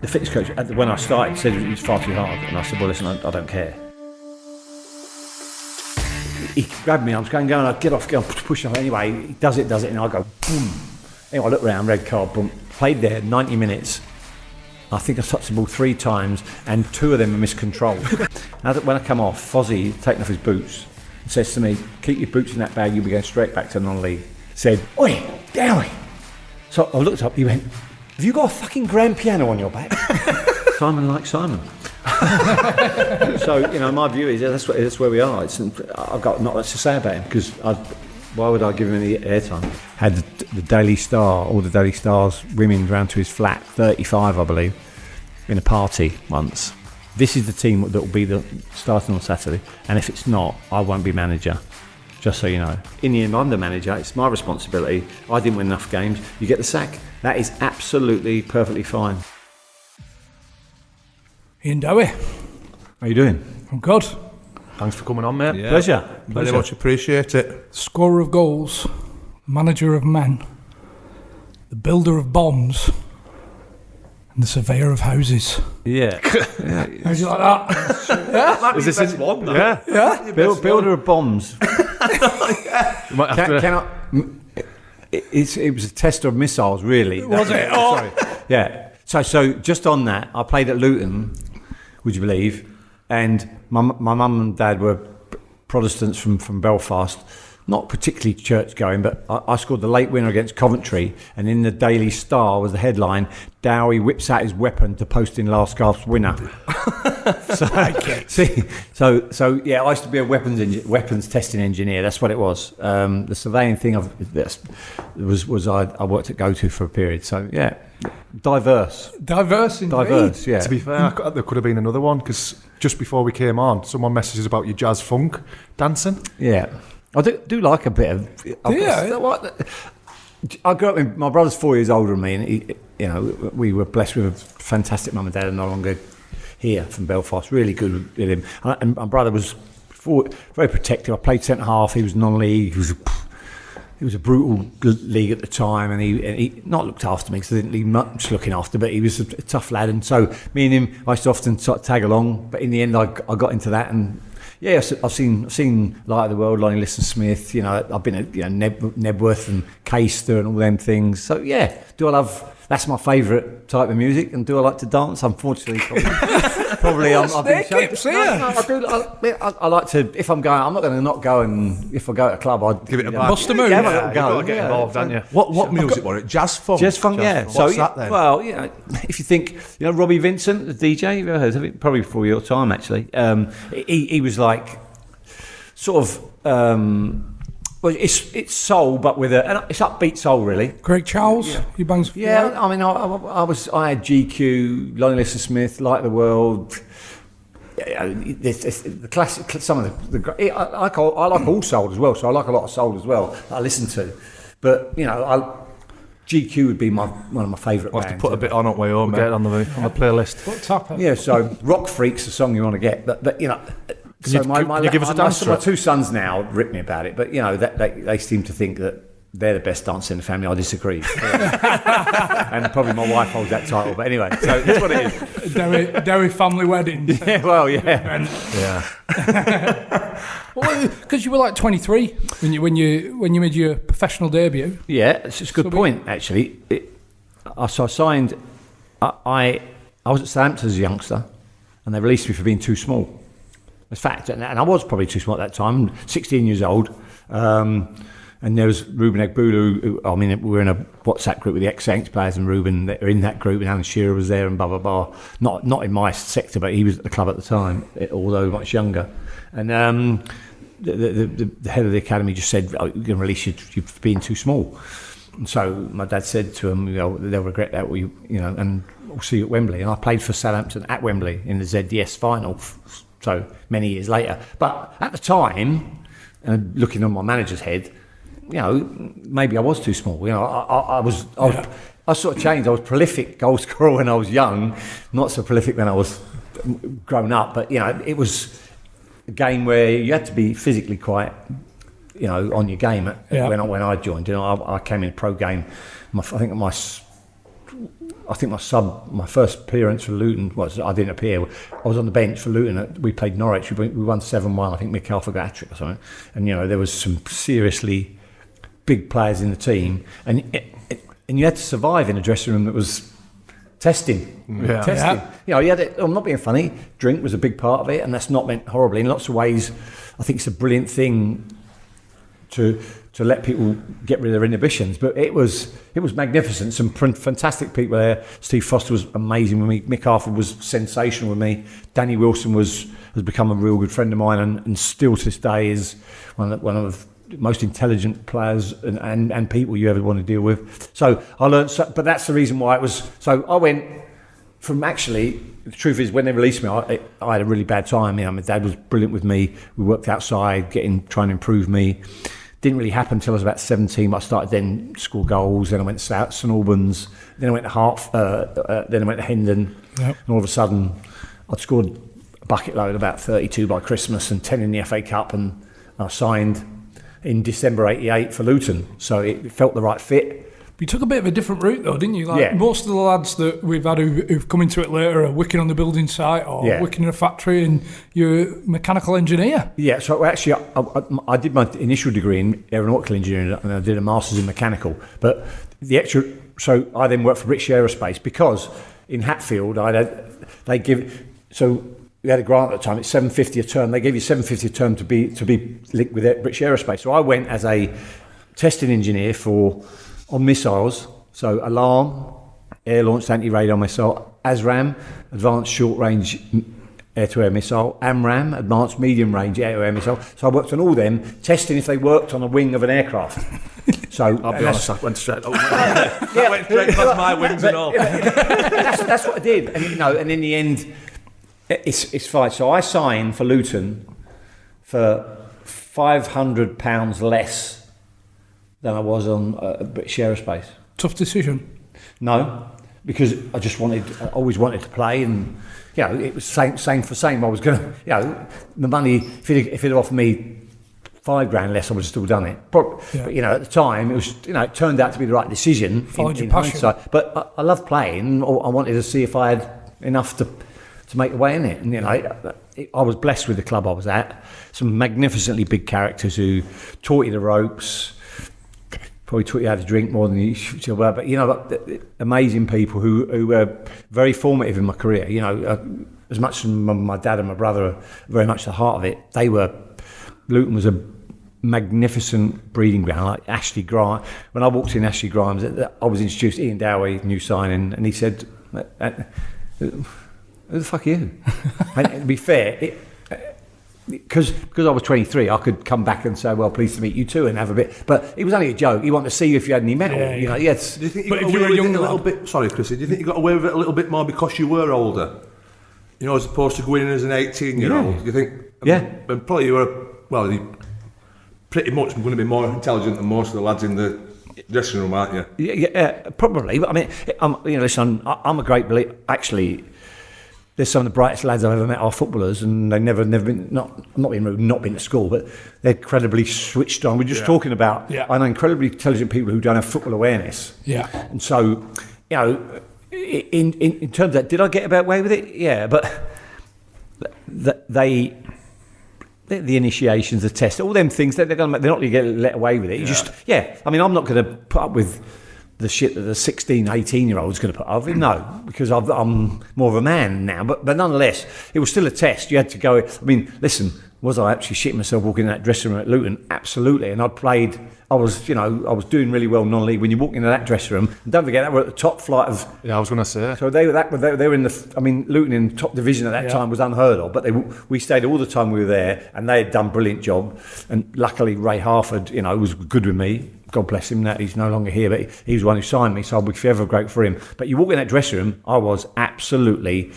The fitness coach, when I started, said it was far too hard. And I said, well, listen, I don't care. He grabbed me, I was going, I'd get off, push off. Anyway, he does it, and I go, boom. Anyway, I look around, red card, boom. Played there 90 minutes. I think I touched the ball 3 times, and 2 of them were miscontrolled. Now that when I come off, Fozzie, taking off his boots, says to me, keep your boots in that bag, you'll be going straight back to non-league. Said, oi, Dowie. So I looked up, he went, have you got a fucking grand piano on your back? Simon likes Simon. So, my view is that's where we are. I've got not much to say about him, because why would I give him any airtime? Had the Daily Star, all the Daily Stars women round to his flat, 35 I believe, in a party once. This is the team that will be starting on Saturday, and if it's not, I won't be manager, just so you know. In the end, I'm the manager, it's my responsibility. I didn't win enough games, you get the sack. That is absolutely perfectly fine. Iain Dowie. How you doing? I'm good. Thanks for coming on, mate. Yeah. Pleasure. Very much appreciate it. Scorer of goals, manager of men, the builder of bombs, and the surveyor of houses. Yeah. How'd you like that? Yeah? Is this best one? Yeah. Yeah? Builder of bombs. You might have It was a tester of missiles, really. Was it? Oh. Sorry. Yeah. So just on that, I played at Luton, would you believe? And my mum and dad were Protestants from Belfast, not particularly church going, but I scored the late winner against Coventry, and in the Daily Star was the headline, Dowie whips out his weapon to post in last gasp's winner. So yeah, I used to be a weapons testing engineer. That's what it was. The surveying thing I worked at GoTo for a period. So yeah, diverse indeed. Yeah. To be fair, there could have been another one, because just before we came on, someone messages about your jazz funk dancing. Yeah, I do like a bit of. I grew up in. My brother's 4 years older than me, and we were blessed with a fantastic mum and dad, and no longer here from Belfast. Really good with him, and my brother was very protective. I played centre half. He was non-league. It was a brutal league at the time, and he not looked after me because I didn't need much looking after, but he was a tough lad, and so me and him, I used to often tag along, but in the end I got into that, and yeah, I've seen Light of the World, Lonnie Liston-Smith, I've been at Nebworth and Caister and all them things, so yeah, that's my favourite type of music, and do I like to dance? Unfortunately, probably I'm being shown. I like to. If I'm going, I'm not going to not go. And if I go to a club, I'd give it a bust a move. You've got to get involved, haven't you? What music was it? Jazz funk. Jazz funk, yeah. What's that then? Well, if you think, Robbie Vincent, the DJ, you've ever heard of it? Probably before your time, actually. He was like sort of. Well, it's soul, but with it's upbeat soul, really. Craig Charles, you bangs. Yeah, I mean, I had GQ, Lonnie Liston-Smith, Light of the World. The classic, some of the I like all soul as well, so I like a lot of soul as well that I listen to. But GQ would be one of my favourite bands. We'll have to put a bit on it way home, get it on the playlist. What top? Yeah, so Rock Freak's the song you want to get, but Can you give us a dance? My 2 sons now rip me about it, but they seem to think that they're the best dancer in the family. I disagree, and probably my wife holds that title. But anyway, so that's what it is. Dowie family wedding. Yeah, well, yeah, yeah. Well, because you were like 23 when you made your professional debut. Yeah, it's a good point actually. So I signed. I was at Southampton as a youngster, and they released me for being too small. In fact, and I was probably too small at that time, 16 years old. And there was Ruben Egbulu, we were in a WhatsApp group with the ex-Saints players, and Ruben, they were in that group, and Alan Shearer was there, and blah, blah, blah. Not in my sector, but he was at the club at the time, although much younger. And the head of the academy just said, you're going to release you for being too small. And so my dad said to him, they'll regret that, and we'll see you at Wembley. And I played for Southampton at Wembley in the ZDS final, so many years later. But at the time, and looking on my manager's head, maybe I was too small. I sort of changed. I was prolific goal scorer when I was young, not so prolific when I was grown up. But it was a game where you had to be physically quite, on your game when I joined. I came in a pro game. I think my I think my first appearance for Luton was, I didn't appear, I was on the bench for Luton. We played Norwich, we won 7-1, I think Mick Alpha got a hat-trick or something. And, there was some seriously big players in the team. And you had to survive in a dressing room that was testing. Yeah. Testing. You had it, I'm not being funny, drink was a big part of it, and that's not meant horribly. In lots of ways, I think it's a brilliant thing to let people get rid of their inhibitions, but it was magnificent. Some fantastic people there. Steve Foster was amazing with me. Mick Arthur was sensational with me. Danny Wilson has become a real good friend of mine, and still to this day is one of the most intelligent players and people you ever want to deal with. So I learned, but that's the reason why it was. So I went from actually. The truth is, when they released me, I had a really bad time. My dad was brilliant with me. We worked outside, trying to improve me. Didn't really happen until I was about 17. I started then score goals. Then I went to St Albans. Then I went to then I went to Hendon. Yep. And all of a sudden, I'd scored a bucket load, about 32 by Christmas, and 10 in the FA Cup. And I signed in December '88 for Luton. So it felt the right fit. You took a bit of a different route though, didn't you? Like most of the lads that we've had who've come into it later are working on the building site or working in a factory, and you're a mechanical engineer. Yeah, so actually I did my initial degree in aeronautical engineering and I did a master's in mechanical. But so I then worked for British Aerospace because in Hatfield we had a grant at the time, it's $750 a term. They gave you $750 a term to be linked with British Aerospace. So I went as a testing engineer on missiles, so alarm, air-launched anti-radar missile, ASRAM, advanced short-range air-to-air missile, AMRAAM, advanced medium-range air-to-air missile. So I worked on all them, testing if they worked on a wing of an aircraft. So I'll be honest, I went straight. I went straight past my wings and all. That's what I did, and in the end, it's fine. So I signed for Luton for £500 less than I was on British Aerospace. Tough decision? No, because I always wanted to play, and it was same for same. I was going to, the money, if it offered me £5,000 less, I would have still done it. But at the time, it was, it turned out to be the right decision. Followed your passion. Hindsight. But I love playing. I wanted to see if I had enough to make a way in it. And I was blessed with the club I was at. Some magnificently big characters who taught you the ropes. Probably taught you how to drink more than you should, but amazing people who were very formative in my career. As much as my dad and my brother are very much the heart of it, Luton was a magnificent breeding ground. Like Ashley Grimes, when I walked in Ashley Grimes, I was introduced to Iain Dowie, new signing, and he said, "Who the fuck are you?" And to be fair, because I was 23, I could come back and say, "Well, pleased to meet you too," and have a bit. But it was only a joke. He wanted to see you if you had any metal. Yes. Do you think you got away with it a little bit? Sorry, Chrissy. Do you think you got away with it a little bit more because you were older? As opposed to going in as an 18-year-old. Do you think? And probably you were. You pretty much going to be more intelligent than most of the lads in the dressing room, aren't you? Yeah, probably. But I mean, listen, I'm a great believer. Actually, there's some of the brightest lads I've ever met are footballers, and they've never been, not being rude, not been to school, but they're incredibly switched on. We're just talking about, I know incredibly intelligent people who don't have football awareness. Yeah. And so, in terms of that, did I get away with it? Yeah, but the initiations, the tests, all them things, they're not going to get let away with it. I mean, I'm not going to put up with the shit that the 16, 18-year-old's going to put up with. No, because I'm more of a man now. But nonetheless, it was still a test. You had to go. I mean, listen, was I actually shitting myself walking in that dressing room at Luton? Absolutely. And I'd played. I was doing really well non-league. When you walk into that dressing room, and don't forget that we're at the top flight of. Yeah, I was going to say. So they were in the. I mean, Luton in top division at that time was unheard of. But we stayed all the time we were there, and they had done a brilliant job. And luckily, Ray Harford, was good with me. God bless him, that he's no longer here, but he was the one who signed me, so I'll be forever grateful for him. But you walk in that dressing room, I was absolutely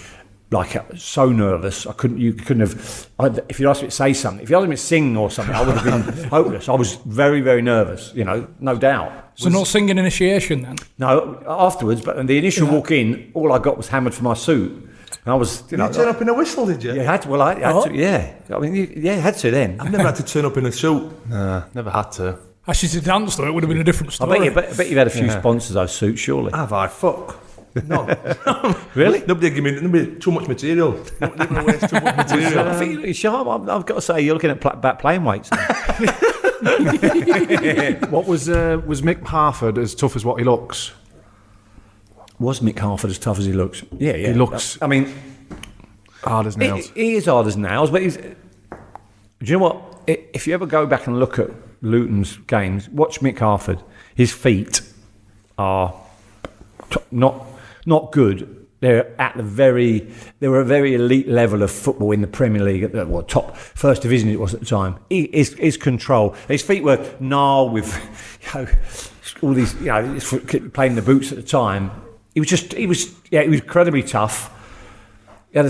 so nervous. You couldn't have. If you asked me to say something, if you asked me to sing or something, I would have been hopeless. I was very, very nervous. No doubt. So no singing initiation then? No, afterwards. But the initial walk in, all I got was hammered for my suit. And I was, you turn up in a whistle, did you? Yeah, I had to. Well, I had to. Yeah, I mean, you had to then. I've never had to turn up in a suit. Nah, never had to. Actually, to dance though, it would have been a different story. I bet you've had a few sponsors those suits, surely. Have I? Fuck. No. Really? Nobody give me too much material. Nobody waste too much material. I think you're sharp. I've got to say, you're looking at back playing weights. What was Mick Harford as tough as what he looks? Was Mick Harford as tough as he looks? Yeah. He looks. I mean, hard as nails. He is hard as nails, but he's. Do you know what? If you ever go back and look at Luton's games, watch Mick Harford. His feet are not good. They're a very elite level of football in the Premier League at the top first division it was at the time. His control. His feet were gnarled with all these playing the boots at the time. He was incredibly tough. He had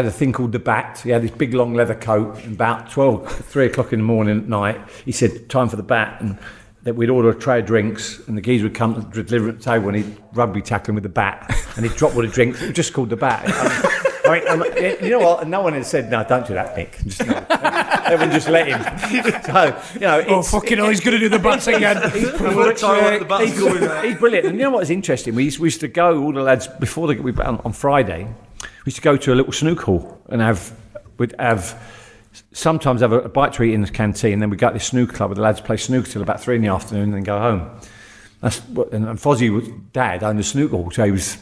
a thing called the bat. He had this big long leather coat, and about 3 o'clock in the morning at night, he said, time for the bat, and that we'd order a tray of drinks, and the geezer would come to deliver at the table, and he'd rugby tackle him with the bat, and he'd drop all the drinks. It was just called the bat. You know what? No one had said, no, don't do that, Nick. Everyone just let him. So, fucking hell, he's going to do the bats again. He's brilliant. And you know what was interesting? We used to go, all the lads, before on Friday, we used to go to a little snooker hall and sometimes have a bite to eat in the canteen, and then we'd go to the snooker club where the lads play snooker till about 3 in the afternoon and then go home. And Fozzie, Dad, owned the snooker hall, so he was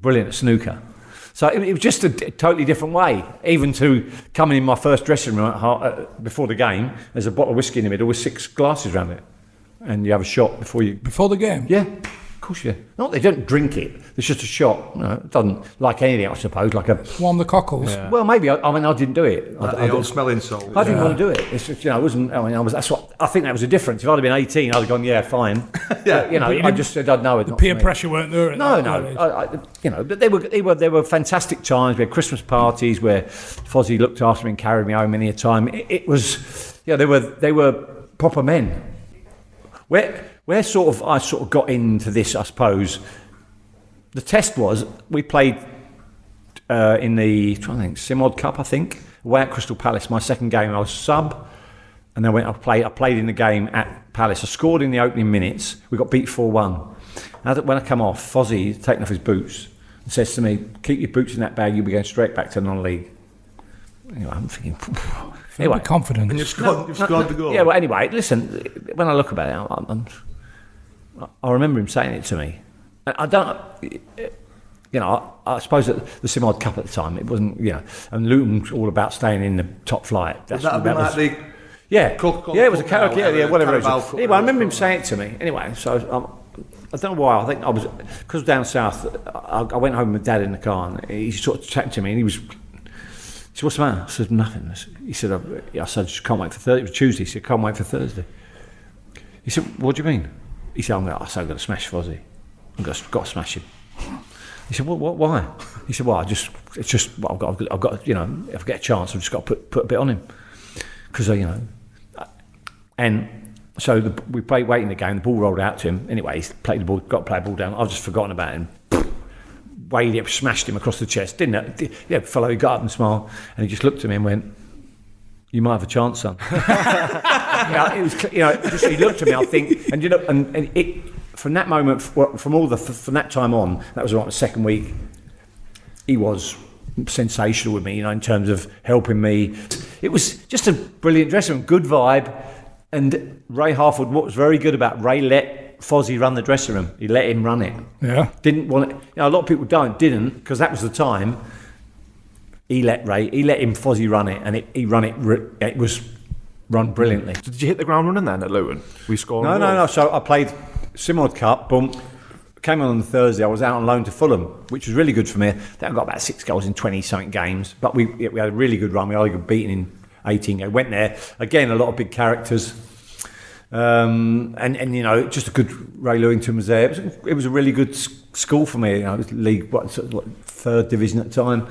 brilliant at snooker. So it was just a totally different way. Even to coming in my first dressing room before the game, there's a bottle of whiskey in the middle with 6 glasses around it. And you have a shot before the game? Yeah. Of course, yeah. Not they don't drink it. It's just a shot. No, it doesn't like anything, I suppose. Like a warm the cockles. Yeah. Well, maybe. I didn't do it. I don't smelling salt. I didn't want to do it. It's just, it wasn't. That's what I think. That was the difference. If I'd have been 18, I'd have gone, yeah, fine. Yeah. I just said I'd know it. The peer pressure weren't there. No. But they were fantastic times. We had Christmas parties where Fozzie looked after me and carried me home many a time. It was, they were proper men. Where I sort of got into this, I suppose. The test was we played in the Simod Cup, I think, away at Crystal Palace. My second game, I was sub, and then I played in the game at Palace. I scored in the opening minutes. We got beat 4-1. When I come off, Fozzie taking off his boots and says to me, "Keep your boots in that bag. You'll be going straight back to non-league." Anyway, I'm thinking. Anyway, confidence. And you've scored the goal. Yeah. Well, anyway, listen. When I look about it, I remember him saying it to me. I don't, I suppose at the Simod Cup at the time, it wasn't, and Luton all about staying in the top flight. That was the it was a karaoke, whatever it was. Anyway, I remember him saying it to me. Anyway, so I don't know why. I think because down south, I went home with Dad in the car, and he sort of chatted to me, and he said, "What's the matter?" I said, "Nothing." He said, "I said, just can't wait for Thursday." It was Tuesday. He said, "Can't wait for Thursday." He said, "What do you mean?" He said, I'm going to smash Fozzie. I've got to smash him. He said, "What? Why?" He said, "Well, I've got, if I get a chance, I've just got to put a bit on him." Because, and so we played waiting the game, the ball rolled out to him. Anyway, he played the ball, got to play the ball down. I've just forgotten about him. Weighed it, smashed him across the chest, didn't it? Yeah, fellow, he got up and smiled, and he just looked at me and went, "You might have a chance, son." It was, just he looked at me. I think, and it from that moment, from that time on, that was around the second week. He was sensational with me, in terms of helping me. It was just a brilliant dressing room, good vibe, and Ray Harford. What was very good about Ray let Fozzie run the dressing room. He let him run it. Yeah, didn't want it. A lot of people didn't because that was the time. He let him Fozzie run it, and he run it. It was run brilliantly. Did you hit the ground running then at Luton? We scored. No. So I played Simod Cup. Boom. Came on the Thursday. I was out on loan to Fulham, which was really good for me. I think I got about 6 goals in 20-something games. But we had a really good run. We only got beaten in 18 games. Went there again. A lot of big characters. And just a good. Ray Lewington was there. It was a really good school for me. It was league third division at the time.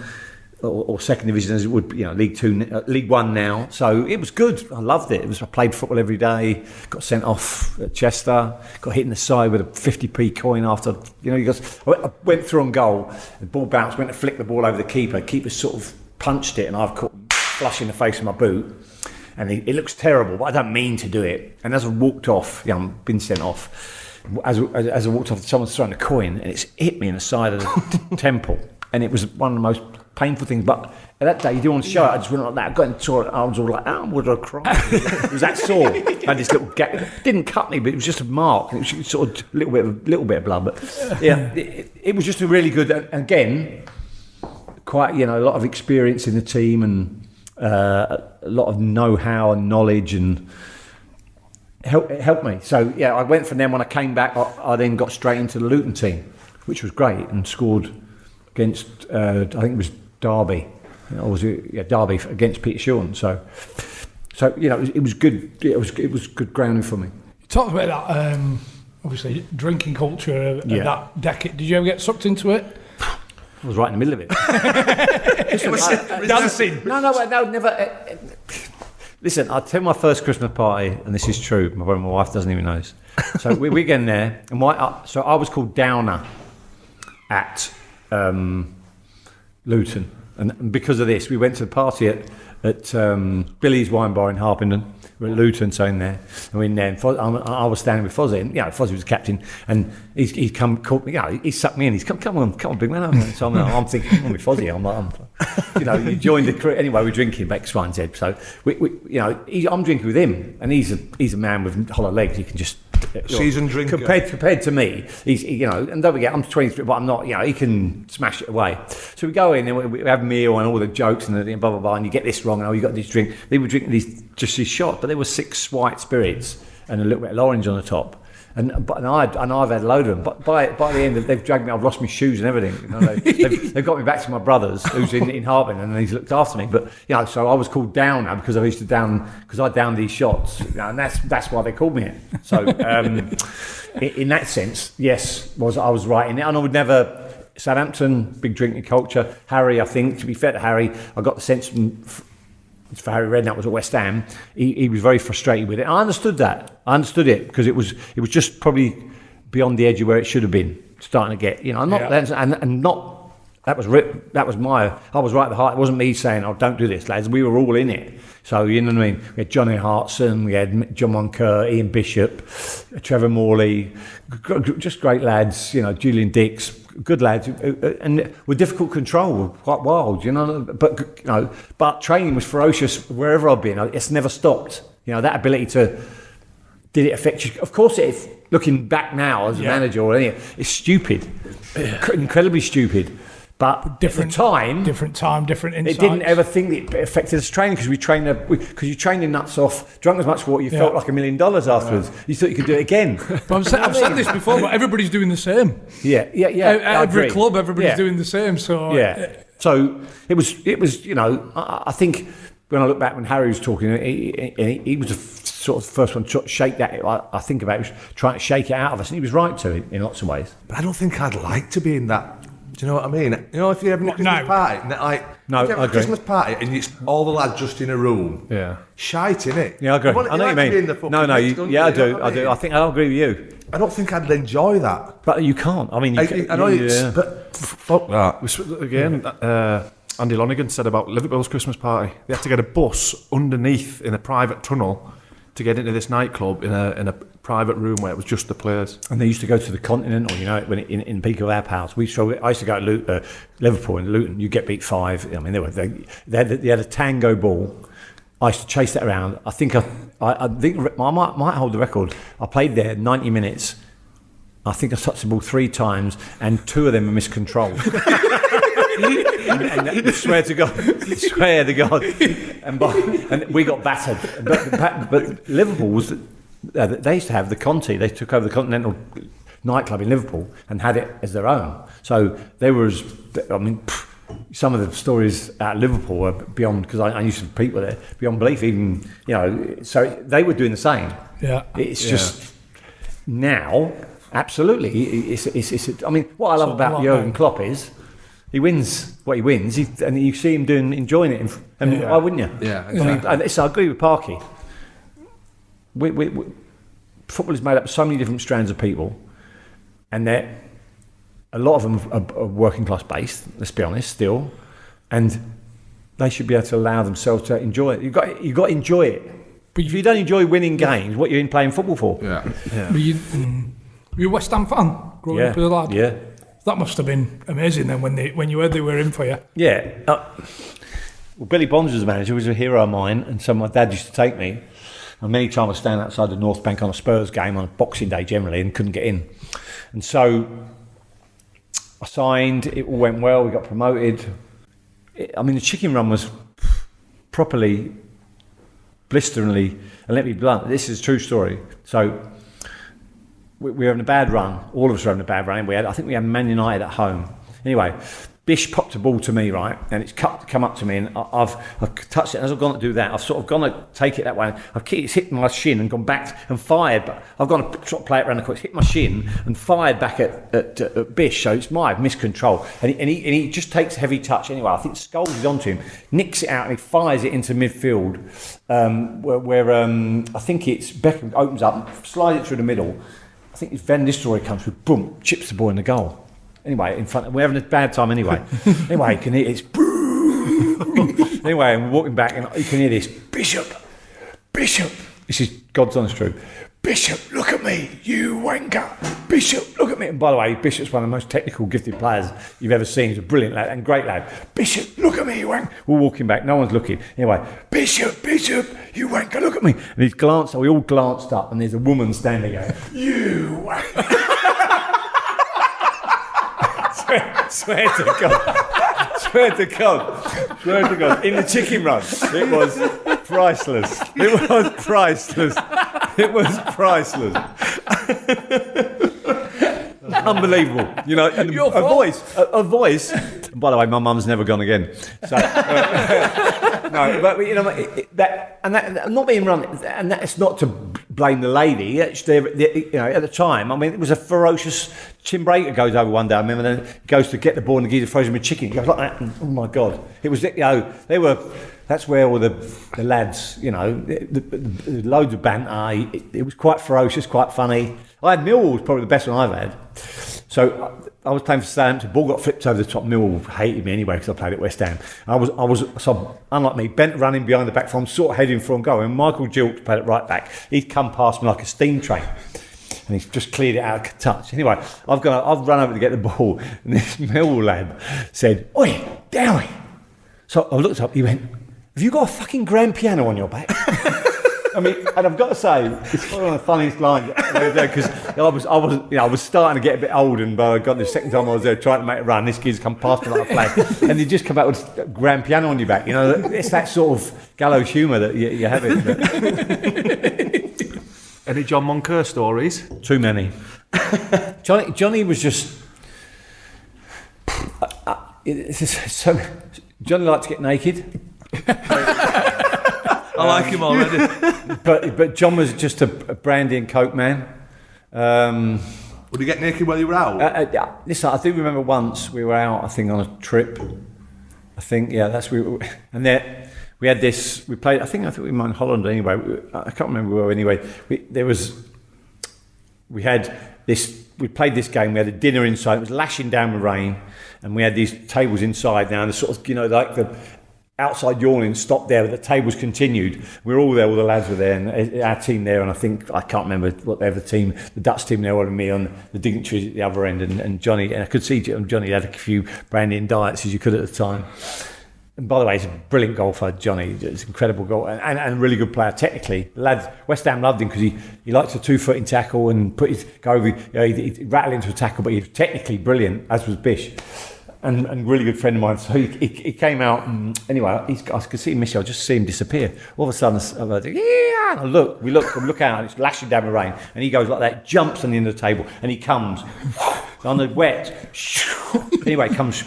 Or second division as it would be, League 2, League 1 now. So it was good. I loved it. I played football every day. Got sent off at Chester. Got hit in the side with a 50p coin after. I went through on goal. The ball bounced. Went to flick the ball over the keeper. Keeper sort of punched it, and I've caught flush in the face of my boot. And it looks terrible, but I don't mean to do it. And as I walked off, been sent off. as I walked off, someone's throwing a coin, and it's hit me in the side of the temple, and it was one of the most painful things. But at that day, you didn't want to show it. I just went like that. I got into the toilet, I was all like, "Oh, would I cry?" It was that sore. I had this little gap. It didn't cut me, but it was just a mark. And it was sort of a little bit of blood. But yeah, it was just a really good. Again, quite a lot of experience in the team, and a lot of know-how and knowledge, and it helped me. So yeah, I went from them. When I came back, I then got straight into the Luton team, which was great, and scored against I think it was Derby. Or was it Derby against Peter Shorten? So it was good. It was good grounding for me. You talked about that, obviously drinking culture of that decade. Did you ever get sucked into it? I was right in the middle of it. Dancing. No, never. Listen, I'll tell you my first Christmas party, and this is true. My wife doesn't even know this. So we're getting there, and so I was called Downer at Luton. And because of this, we went to the party at Billy's Wine Bar in Harpenden. We're at Luton, so in there. And we're in there, and I was standing with Fozzie, and Fozzie was the captain, and he's come, caught me, he sucked me in. He's come on, big man. So I'm thinking, I'm with Fozzie. I'm like, you joined the crew. Anyway, we're drinking X, Y, and Z. So I'm drinking with him, and he's a man with hollow legs. He can just seasoned drinker. Compared to me, he's and don't forget, I'm 23, but I'm not. He can smash it away. So we go in and we have a meal and all the jokes and blah blah blah, and you get this wrong, and you got this drink. They were drinking these shots, but there were 6 white spirits and a little bit of orange on the top. And I've had a load of them. But by the end, they've dragged me. I've lost my shoes and everything. They've got me back to my brother's, who's in Harpenden, and he's looked after me. But so I was called Downer because I used to because I downed these shots, and that's why they called me it. So in that sense, yes, I was right in it, and I would never. Southampton, big drinking culture. Harry, I think, to be fair to Harry, I got the sense for Harry Redknapp was at West Ham. He was very frustrated with it. I understood that. I understood it because it was just probably beyond the edge of where it should have been. Starting to get, that was I was right at the heart. It wasn't me saying, "Oh, don't do this, lads." We were all in it. So you know what I mean. We had Johnny Hartson, we had John Moncur, Ian Bishop, Trevor Morley, just great lads. Julian Dix, good lads, and with difficult control, quite wild. But training was ferocious wherever I've been. It's never stopped. That ability to. Did it affect you? Of course, looking back now as a manager or anything, it's stupid, incredibly stupid. But different time, different insights. It didn't ever think it affected us training because because you trained your nuts off, drunk as much water, you felt like $1 million afterwards. You thought you could do it again. I've said this before, but everybody's doing the same. Yeah. Every club, everybody's doing the same. So so it was. I think when I look back when Harry was talking, he was the sort of first one to shake that. I think about it, was trying to shake it out of us, and he was right to it in lots of ways. But I don't think I'd like to be in that. Do you know what I mean? If you're having a Christmas party, I agree. Christmas party and it's all the lads just in a room, shite, innit? Yeah, I agree. I know what you mean. I do. I think I'll agree with you. I don't think I'd enjoy that. But you can't. I mean, I know but fuck that. Again, Andy Lonergan said about Liverpool's Christmas party. They had to get a bus underneath in a private tunnel to get into this nightclub in a private room where it was just the players. And they used to go to the Continental, when in peak of our powers. I used to go to Liverpool and Luton. You get beat 5. I mean, they had a tango ball. I used to chase that around. I think I might hold the record. I played there 90 minutes. I think I touched the ball 3 times, and 2 of them were miscontrolled. and swear to God, and we got battered. But Liverpool was. They used to have the Conti. They took over the Continental nightclub in Liverpool and had it as their own. So they were some of the stories at Liverpool were beyond, because I used to people there, beyond belief. Even so they were doing the same. Yeah, it's just now, absolutely. It's I mean, what I love about Jurgen Klopp is. He wins what he wins, and you see him enjoying it. Why wouldn't you? Yeah, exactly. I mean, so I agree with Parky. Football is made up of so many different strands of people, and a lot of them are working class based. Let's be honest, still, and they should be able to allow themselves to enjoy it. You've got to enjoy it. But if you don't enjoy winning games, what you're in playing football for? Yeah. But Were you a West Ham fan growing up as a lad? Yeah. That must have been amazing then when you heard they were in for you. Yeah. Well, Billy Bonds was the manager, was a hero of mine, and so my dad used to take me. And many times I stand outside the North Bank on a Spurs game on a Boxing Day generally and couldn't get in. And so I signed, it all went well, we got promoted. The chicken run was properly, blisteringly, and let me be blunt, this is a true story. So we were having a bad run, all of us were having a bad run. I think we had Man United at home. Anyway, Bish popped a ball to me, right, and it's come up to me, and I've touched it. And as I've gone to do that, I've sort of gone to take it that way. It's hit my shin and gone back and fired, but I've gone to sort of play it around the court. It's hit my shin and fired back at Bish, so it's my miscontrol. And he just takes a heavy touch anyway. I think Scholes onto him, nicks it out, and he fires it into midfield, where I think it's Beckham opens up, slides it through the middle. I think it's Van Nistelrooy comes with, boom, chips the ball in the goal. Anyway, we're having a bad time anyway. Anyway, you can hear it's anyway, I'm walking back and you can hear this, Bishop, this is God's honest truth. Bishop, look at me, you wanker. Bishop, look at me. And by the way, Bishop's one of the most technical, gifted players you've ever seen. He's a brilliant lad and great lad. Bishop, look at me, you wanker. We're walking back, no one's looking. Anyway, Bishop, you wanker, look at me. And we all glanced up and there's a woman standing there. You wanker. Swear to God, in the chicken run, it was priceless. Unbelievable, and a voice. And by the way, my mum's never gone again. So no, but that I'm not being run, and that's not to blame the lady. Actually, at the time, it was a ferocious chin breaker goes over one day. I remember, then he goes to get the ball and the geezer throws him a chicken. He goes like that. And, oh my God, it was they were. That's where all the lads, the loads of banter. It was quite ferocious, quite funny. I had Millwall was probably the best one I've had. So I was playing for Southampton. Ball got flipped over the top. Millwall hated me anyway because I played at West Ham. I was so unlike me, bent running behind the back from, sort of heading for him going. And Michael Gilks played it right back. He'd come past me like a steam train. And he's just cleared it out of touch. Anyway, I've run over to get the ball, and this Millwall lad said, "Oi, Dowie." So I looked up. He went, "Have you got a fucking grand piano on your back?" And I've got to say, it's one of the funniest lines because I was starting to get a bit old, and I got the second time I was there trying to make a run. This kid's come past me like a flag, and you just come back with a grand piano on your back. It's that sort of gallows humour that you have it. Any John Moncur stories? Too many. Johnny was just. Johnny liked to get naked. I like him already. But John was just a brandy and coke man. Would he get naked while you were out? Listen, I do remember once we were out, I think, on a trip. I think, that's where we were. And there we had this. We played. I think we were in Holland anyway. I can't remember where anyway. We played this game. We had a dinner inside. It was lashing down with rain, and we had these tables inside now. And the sort of like the outside yawning stopped there, but the tables continued. We were all there, all the lads were there, and our team there, and I can't remember what the other team, the Dutch team there, and me on the dignitaries at the other end, and Johnny, and I could see Johnny had a few brandy and diets as you could at the time. And by the way, he's a brilliant golfer, Johnny. He's an incredible golfer and a really good player technically. The lads, West Ham loved him because he liked a 2-footing tackle and he'd rattle into a tackle, but he was technically brilliant, as was Bish. And a really good friend of mine. So he came out, and anyway, I could see him, I just see him disappear. All of a sudden, I'm like, yeah, and I look out, and it's lashing down the rain, and he goes like that, jumps on the end of the table, and he comes on the wet. Anyway, comes,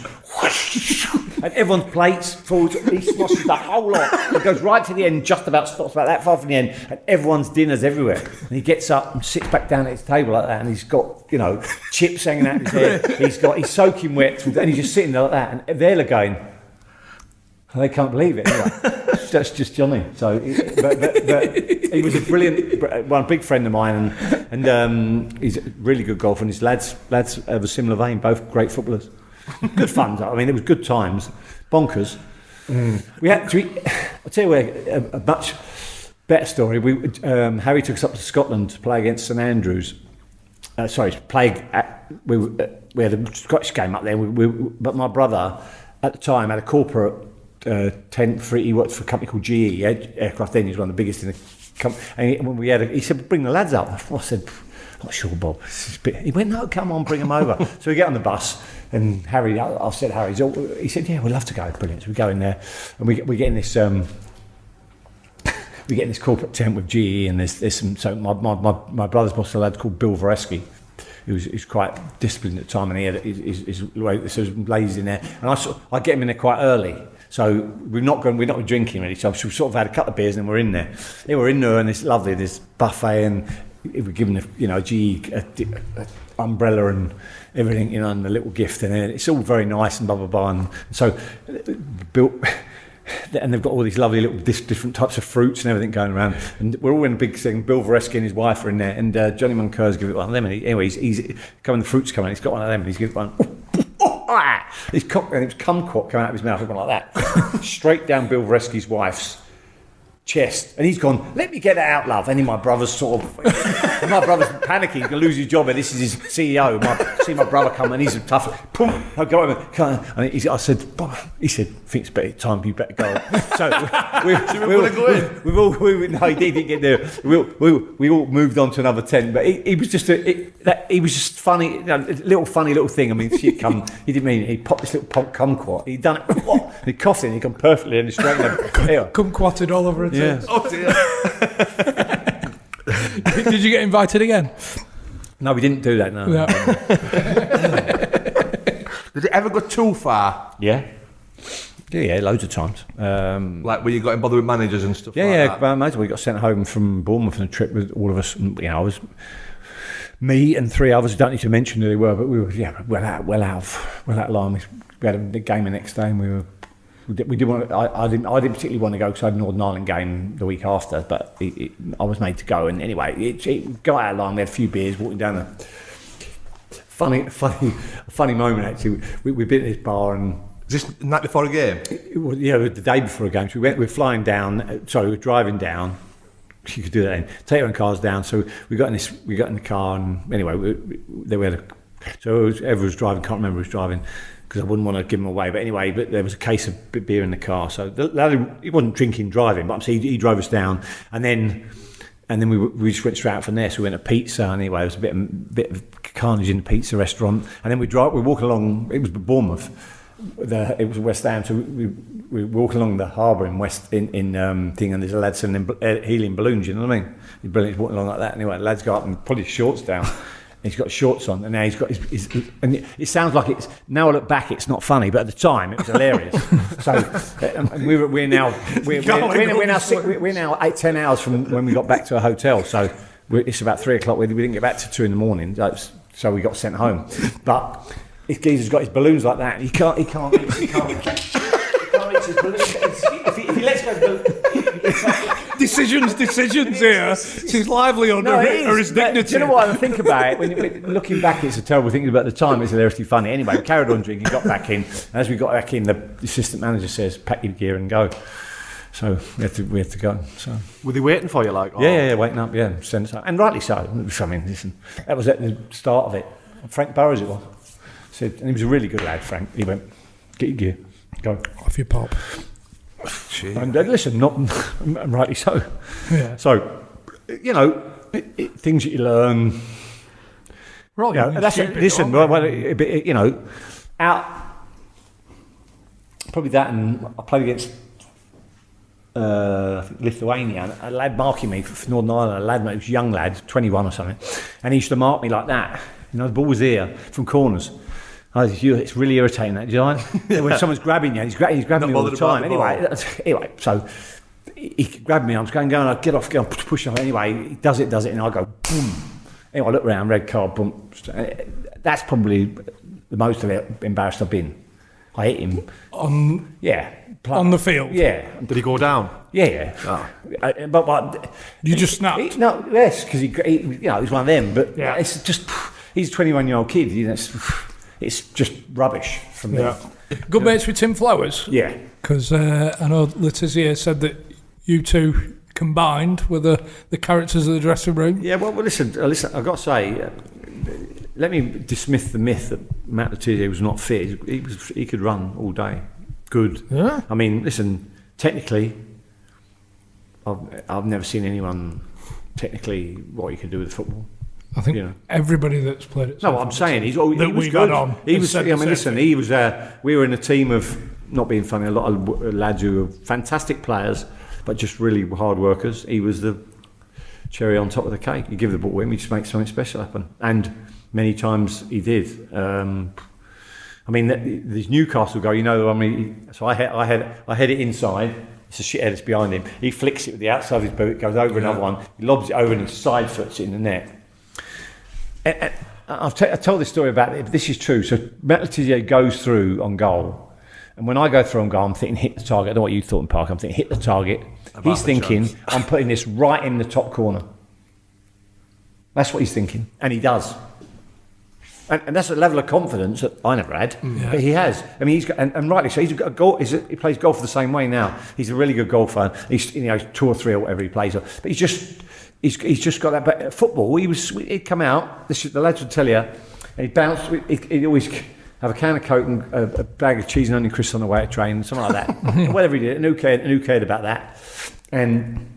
and everyone's plates falls. He smashes the whole lot. He goes right to the end, just about stops about that far from the end, and everyone's dinner's everywhere. And he gets up and sits back down at his table like that, and he's got chips hanging out his head. He's soaking wet, and he's just sitting there like that, and they're going, they can't believe it. Anyway, that's just Johnny. So, but he was a big friend of mine, and he's a really good golfer, and his lads have a similar vein, both great footballers. Good fun. It was good times, bonkers. We had I'll tell you a much better story. Harry took us up to Scotland to play against St Andrews, playing. We had a Scottish game up there. But my brother at the time had a corporate tent for. He worked for a company called GE Aircraft. Then he was one of the biggest in the company. And when he said, "Bring the lads up." I said, "Not sure, Bob." He went, "No, come on, bring them over." So we get on the bus, and Harry, I said, "Harry," he said, "Yeah, we'd love to go." Brilliant. So we go in there, and we get in this. We get in this corporate tent with GE, and there's some. So my brother's boss, a lad called Bill Vareski, who was quite disciplined at the time, and he had his ladies in there, and I get him in there quite early. So we're not drinking really. So we sort of had a couple of beers, and then we're in there. Yeah, we're in there, and it's lovely. There's buffet, and we're given a GE umbrella and everything, and a little gift, and it's all very nice and blah blah blah. And so Bill. And they've got all these lovely little different types of fruits and everything going around, and we're all in a big thing. Bill Vareski and his wife are in there, and Johnny Munker's giving it one of them. And he's coming. The fruits coming. He's got one of them, and he's giving one. He's and it was kumquat coming out of his mouth, like that, straight down Bill Vareski's wife's chest, and he's gone, "Let me get it out, love." And my brother's sort of, my brother's panicking, he's going to lose his job, and this is his CEO. See my brother come, and he's a tough. Boom, I go over, and I said, "Bob," he said, "I think it's better time you better go." So no, he didn't get there. We all moved on to another tent, but he was just he was just funny, funny little thing. I mean, shit, he didn't mean it. He popped this little kumquat. He'd done it. He coughed in. He come perfectly in the straight. Kumquatted all over it. Yeah. Oh dear. Did you get invited again? No, we didn't do that. No. Did it ever go too far? Yeah, loads of times. Like when you got in bother with managers and stuff. That? We got sent home from Bournemouth on a trip with all of us. I was me and three others. I don't need to mention who they were, but we were well out of line. We had a game the next day, and we did want. I didn't particularly want to go because I had a Northern Ireland game the week after, but I was made to go. And anyway, it got out of line. We had a few beers, walking down a funny moment actually. We'd been at this bar, and is this the night before a game? It was the day before a game. So we were flying down. Sorry, we were driving down. You could do that then. Take your own cars down. So we got in the car, and anyway, whoever was driving, can't remember who was driving, because I wouldn't want to give him away. But anyway, there was a case of beer in the car. So he wasn't drinking, driving, but he drove us down, and then we just went straight out from there. So we went to pizza. Anyway, there was a bit of carnage in the pizza restaurant, and then we walk along. It was Bournemouth. It was West Ham. So we walk along the harbour in thing, and there's a lad sending helium balloons. You know what I mean? He's brilliant. He's walking along like that. Anyway, the lad's go up and pull his shorts down. He's got shorts on, and now he's got his and it sounds like it's, now I look back, it's not funny, but at the time it was hilarious. So we're now 8-10 hours from when we got back to a hotel. So it's about 3 o'clock. We didn't get back to 2 in the morning, so we got sent home. But this geezer's got his balloons like that. He can't reach his balloons. If he lets go, decisions here. It's his livelihood or his dignity. Do you know what I think about it? When looking back, it's a terrible thing. About the time, it's hilariously funny. Anyway, we carried on drinking, got back in, and as we got back in, the assistant manager says, "Pack your gear and go." So we had to go. So were they waiting for you? Yeah, waiting up. Yeah, send us out, and rightly so. I mean, listen, that was at the start of it. Frank Burrows it was. And he was a really good lad, Frank. He went, "Get your gear, go off your pop." And listen, not rightly so. Yeah. So, things that you learn. Right. Listen, out. Probably that, and I played against Lithuania. A lad marking me for Northern Ireland. A lad, mate, was a young lad, 21 or something, and he used to mark me like that. The ball was here from corners. It's really irritating, that, do you know? When someone's grabbing you, he's grabbing me all the time. Anyway, so he grabbed me. I was going, I get off, push off. Anyway, he does it, and I go, boom. Anyway, I look around, red card, boom. That's probably the most embarrassed I've been. I hit him on the field. Yeah. Did he go down? Yeah. Oh. But you just snapped. Yes, because he's one of them. But it's just he's a 21-year-old kid. It's just rubbish from there. Good mates with Tim Flowers? Yeah. Because I know Letizia said that you two combined were the characters of the dressing room. Yeah, well listen, I've got to say, let me dismiss the myth that Matt Le Tissier was not fit. He could run all day. Good. Yeah. I mean, listen, technically, I've never seen anyone technically what he could do with football. I think everybody that's played it. No, what I'm saying he was good. He was. I mean, listen, he was. We were in a team of, not being funny, a lot of lads who were fantastic players, but just really hard workers. He was the cherry on top of the cake. You give the ball to him, he just makes something special happen, and many times he did. I mean, this Newcastle goal, so I head it inside. It's a shithead that's behind him. He flicks it with the outside of his boot, it goes over another one, he lobs it over and he side foots it in the net. And I told this story about it, but this is true. So Matt Le Tissier goes through on goal, and when I go through on goal, I'm thinking hit the target. I don't know what you thought in Park. I'm thinking hit the target. He's thinking I'm putting this right in the top corner. That's what he's thinking, and he does. And that's a level of confidence that I never had, but he has. I mean, he's got, and rightly so. He's got a goal. He plays golf the same way now. He's a really good golfer. He's 2 or 3 or whatever he plays, but he's just got that. But at football, he'd come out. The lads would tell you, and he'd bounce. He'd always have a can of Coke and a bag of cheese and onion crisps on the way to train, something like that. Whatever he did, and who cared about that? And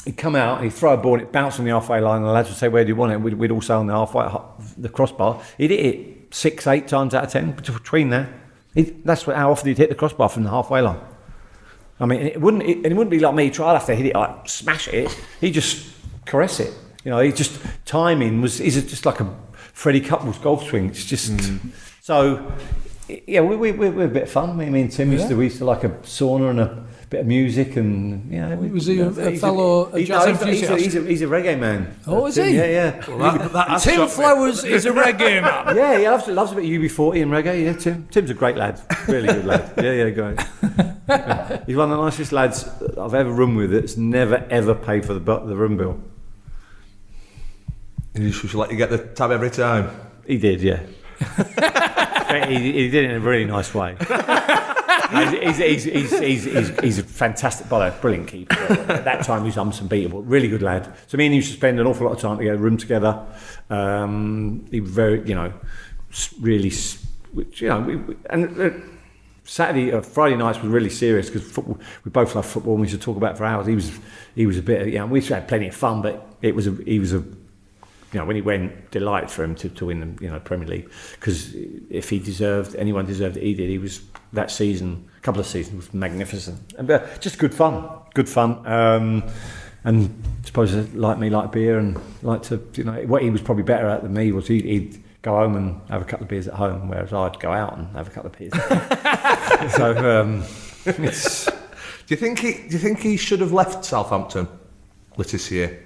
he'd come out and he'd throw a ball and it'd bounce on the halfway line, and the lads would say, "Where do you want it?" We'd all say on the crossbar. He'd hit it 6, 8 times out of 10 between there. That's how often he'd hit the crossbar from the halfway line. I mean, it wouldn't be like me. I'd have to hit it, smash it. He'd just caress it. He just timing is just like a Freddie Couples golf swing. It's just so. Yeah, we're a bit of fun. Me and Tim we used to like a sauna and a bit of music, and was he a fellow jazz enthusiast? He's a reggae man. Oh, is he? Yeah. Well, Tim Flowers is a reggae man. Yeah, he loves a bit of UB40 and reggae. Yeah, Tim's a great lad, really good lad. Yeah, great. He's one of the nicest lads I've ever run with. That's never ever paid for the room bill. And he should let you get the tab every time. He did, yeah. he did it in a really nice way. He's a fantastic bowler, brilliant keeper. At that time, he was almost unbeatable. Really good lad. So me and he used to spend an awful lot of time together, room together. He was very, really, Saturday, Friday nights was really serious because we both love football and we used to talk about it for hours. He was a bit, we used to have plenty of fun, but he was a. When he went, delighted for him to win the Premier League, because if anyone deserved it, he did. He was that season, a couple of seasons, was magnificent, and just good fun. And I suppose like me, like beer, and like to what he was probably better at than me was he'd go home and have a couple of beers at home, whereas I'd go out and have a couple of beers. So do you think he should have left Southampton, Le Tissier?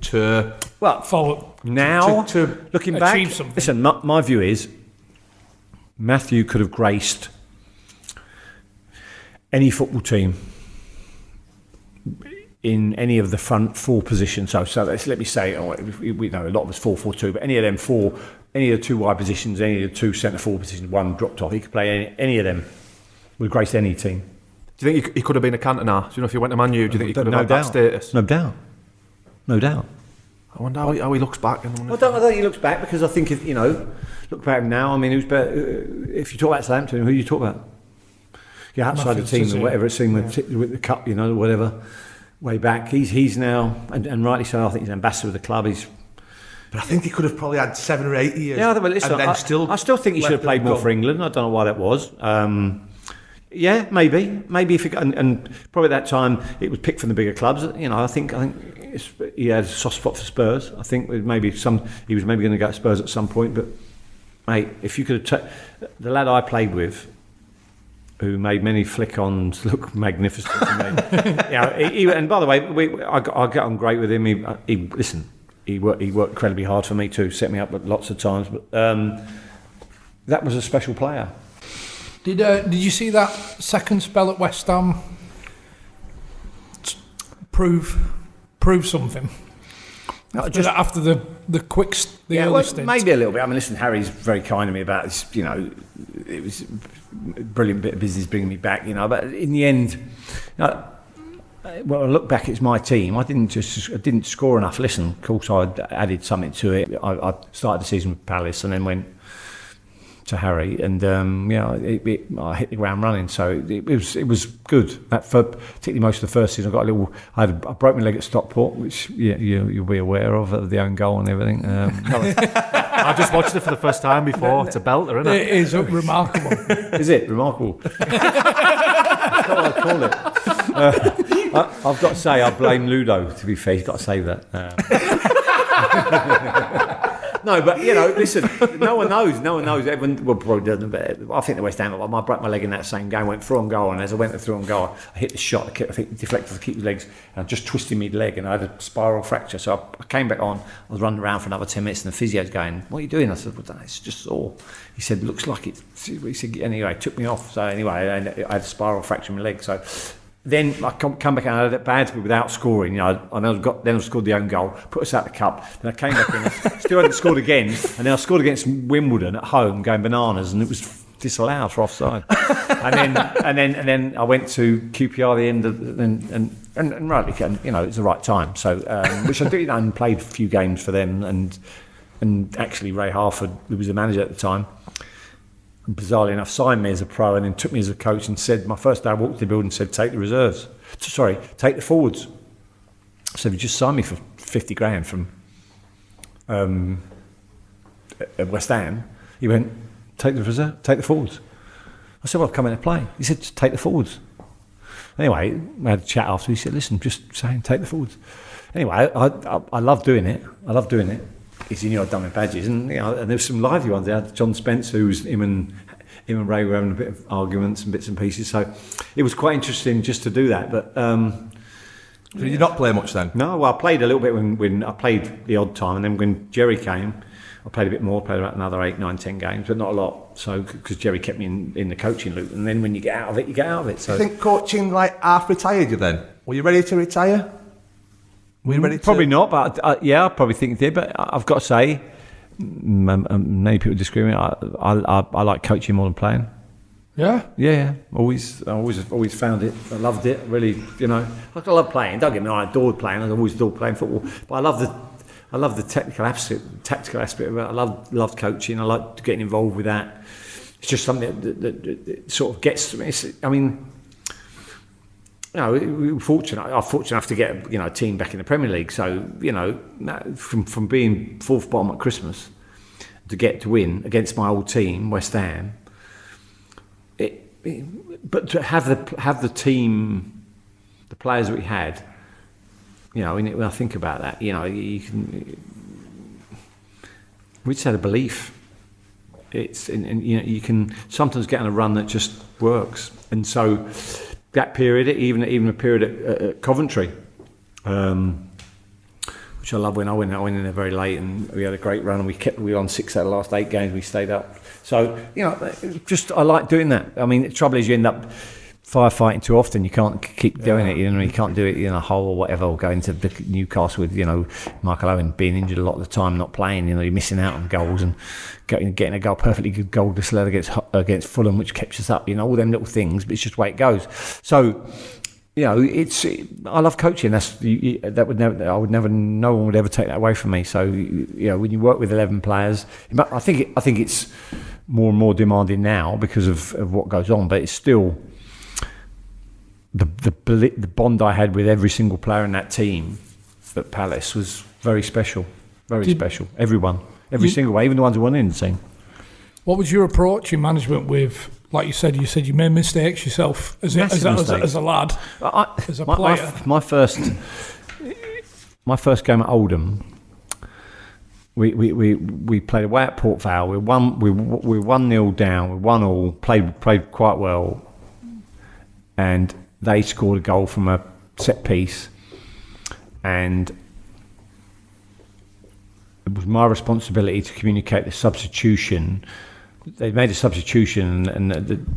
To looking back, something. Listen, my view is Matthew could have graced any football team in any of the front 4 positions. So let me say, we know a lot of us 4-4-2, but any of them 4, any of the 2 wide positions, any of the 2 centre forward positions, 1 dropped off. He could play any of them. Would have graced any team. Do you think he could have been a Cantona? Do you know if he went to Man U? Do you think he could have had that status? No doubt. I wonder how he looks back. I don't think he looks back, because I think if look back now. I mean, who's better? If you talk about Southampton, who do you talk about? Outside the team or whatever it's seen with the cup, whatever. Way back, he's now, and rightly so. I think he's an ambassador of the club. But I think he could have probably had 7 or 8 years. Yeah, listen, I still think he should have played more for England. I don't know why that was. Yeah, maybe if it, and probably at that time it was picked from the bigger clubs. I think he had a soft spot for Spurs. I think he was maybe going to go to Spurs at some point. But mate, if you could have the lad I played with, who made many flick-ons look magnificent to me. And by the way, I got on great with him. He worked incredibly hard for me too, set me up lots of times. But that was a special player. Did you see that second spell at West Ham prove something? Just after the early stint. Maybe a little bit. I mean, listen, Harry's very kind to me about this. It was a brilliant bit of business bringing me back. But in the end, Well, I look back, it's my team. I didn't score enough. Listen, of course, I added something to it. I started the season with Palace and then went to Harry, and I hit the ground running. So it was good. Particularly most of the first season, I broke my leg at Stockport, which you'll be aware of the own goal and everything. I just watched it for the first time before. It's a belter, isn't it? It is remarkable. Is it remarkable? That's what I call it. I've got to say, I blame Ludo. To be fair, he's got to save that. No, but listen, no one knows. Everyone probably doesn't. But I think the West Ham. I broke my leg in that same game. Went through on goal, and as I went through on goal, I hit the shot. I think deflected to keep the legs, and I just twisted my leg, and I had a spiral fracture. So I came back on. I was running around for another 10 minutes, and the physio's going, "What are you doing?" I said, "Well, it's just sore." He said, "Looks like it." He said, anyway, took me off. So anyway, I had a spiral fracture in my leg. So. Then I come back and I had it bad without scoring. Then I scored the own goal, put us out the cup. Then I came back and I still hadn't scored again. And then I scored against Wimbledon at home, going bananas, and it was disallowed for offside. and then I went to QPR at the end of, and rightly, it's the right time. So which I did and played a few games for them, and actually Ray Harford, who was the manager at the time, bizarrely enough, signed me as a pro and then took me as a coach and said, my first day I walked to the building and said, take the forwards. So he just signed me for 50 grand from West Ham. He went, take the forwards. I said, well, I've come in to play. He said, just take the forwards. Anyway, we had a chat after. He said, listen, just saying, take the forwards. Anyway, I love doing it. Because I'd done my badges, and there was some lively ones there. John Spence, who was him and Ray were having a bit of arguments and bits and pieces. So it was quite interesting just to do that. But so you did not play much then? No, well, I played a little bit when I played the odd time, and then when Jerry came, I played a bit more. Played about another 8, 9, 10 games, but not a lot. So because Jerry kept me in the coaching loop, and then when you get out of it, you get out of it. So do you think coaching half retired you then? Were you ready to retire? Probably not, but I probably think it did. But I've got to say, many people disagree with me. I like coaching more than playing. Yeah. Always found it. I loved it. Really, I love playing. Don't get me wrong, I adored playing. I always adored playing football. But I love the tactical aspect of it. I loved coaching. I like getting involved with that. It's just something that sort of gets to me. I'm fortunate enough to get a team back in the Premier League. So from being fourth bottom at Christmas to get to win against my old team, West Ham. But to have the team, the players that we had, when I think about that, we just had a belief. You can sometimes get on a run that just works, and so. That period, even a period at Coventry, which I love when I went in there very late, and we had a great run, and we won 6 out of the last 8 games. We stayed up, so I like doing that. I mean, the trouble is you end up firefighting too often. You can't keep doing it. You can't do it in a hole or whatever, or go into Newcastle with Michael Owen being injured a lot of the time, not playing. You're missing out on goals and getting a perfectly good goal disallowed against Fulham, which keeps us up. All them little things, but it's just the way it goes. So I love coaching. No one would ever take that away from me. So when you work with 11 players, I think it's more and more demanding now because of what goes on, but it's still. The bond I had with every single player in that team at Palace was very special, special. Everyone, single one, even the ones who weren't in the team. What was your approach in management with, like you said you made mistakes yourself as a lad, as a player? My first game at Oldham, we played away at Port Vale. We won 1-0 down. We 1-1. Played quite well, and they scored a goal from a set piece, and it was my responsibility to communicate the substitution. They made a substitution, and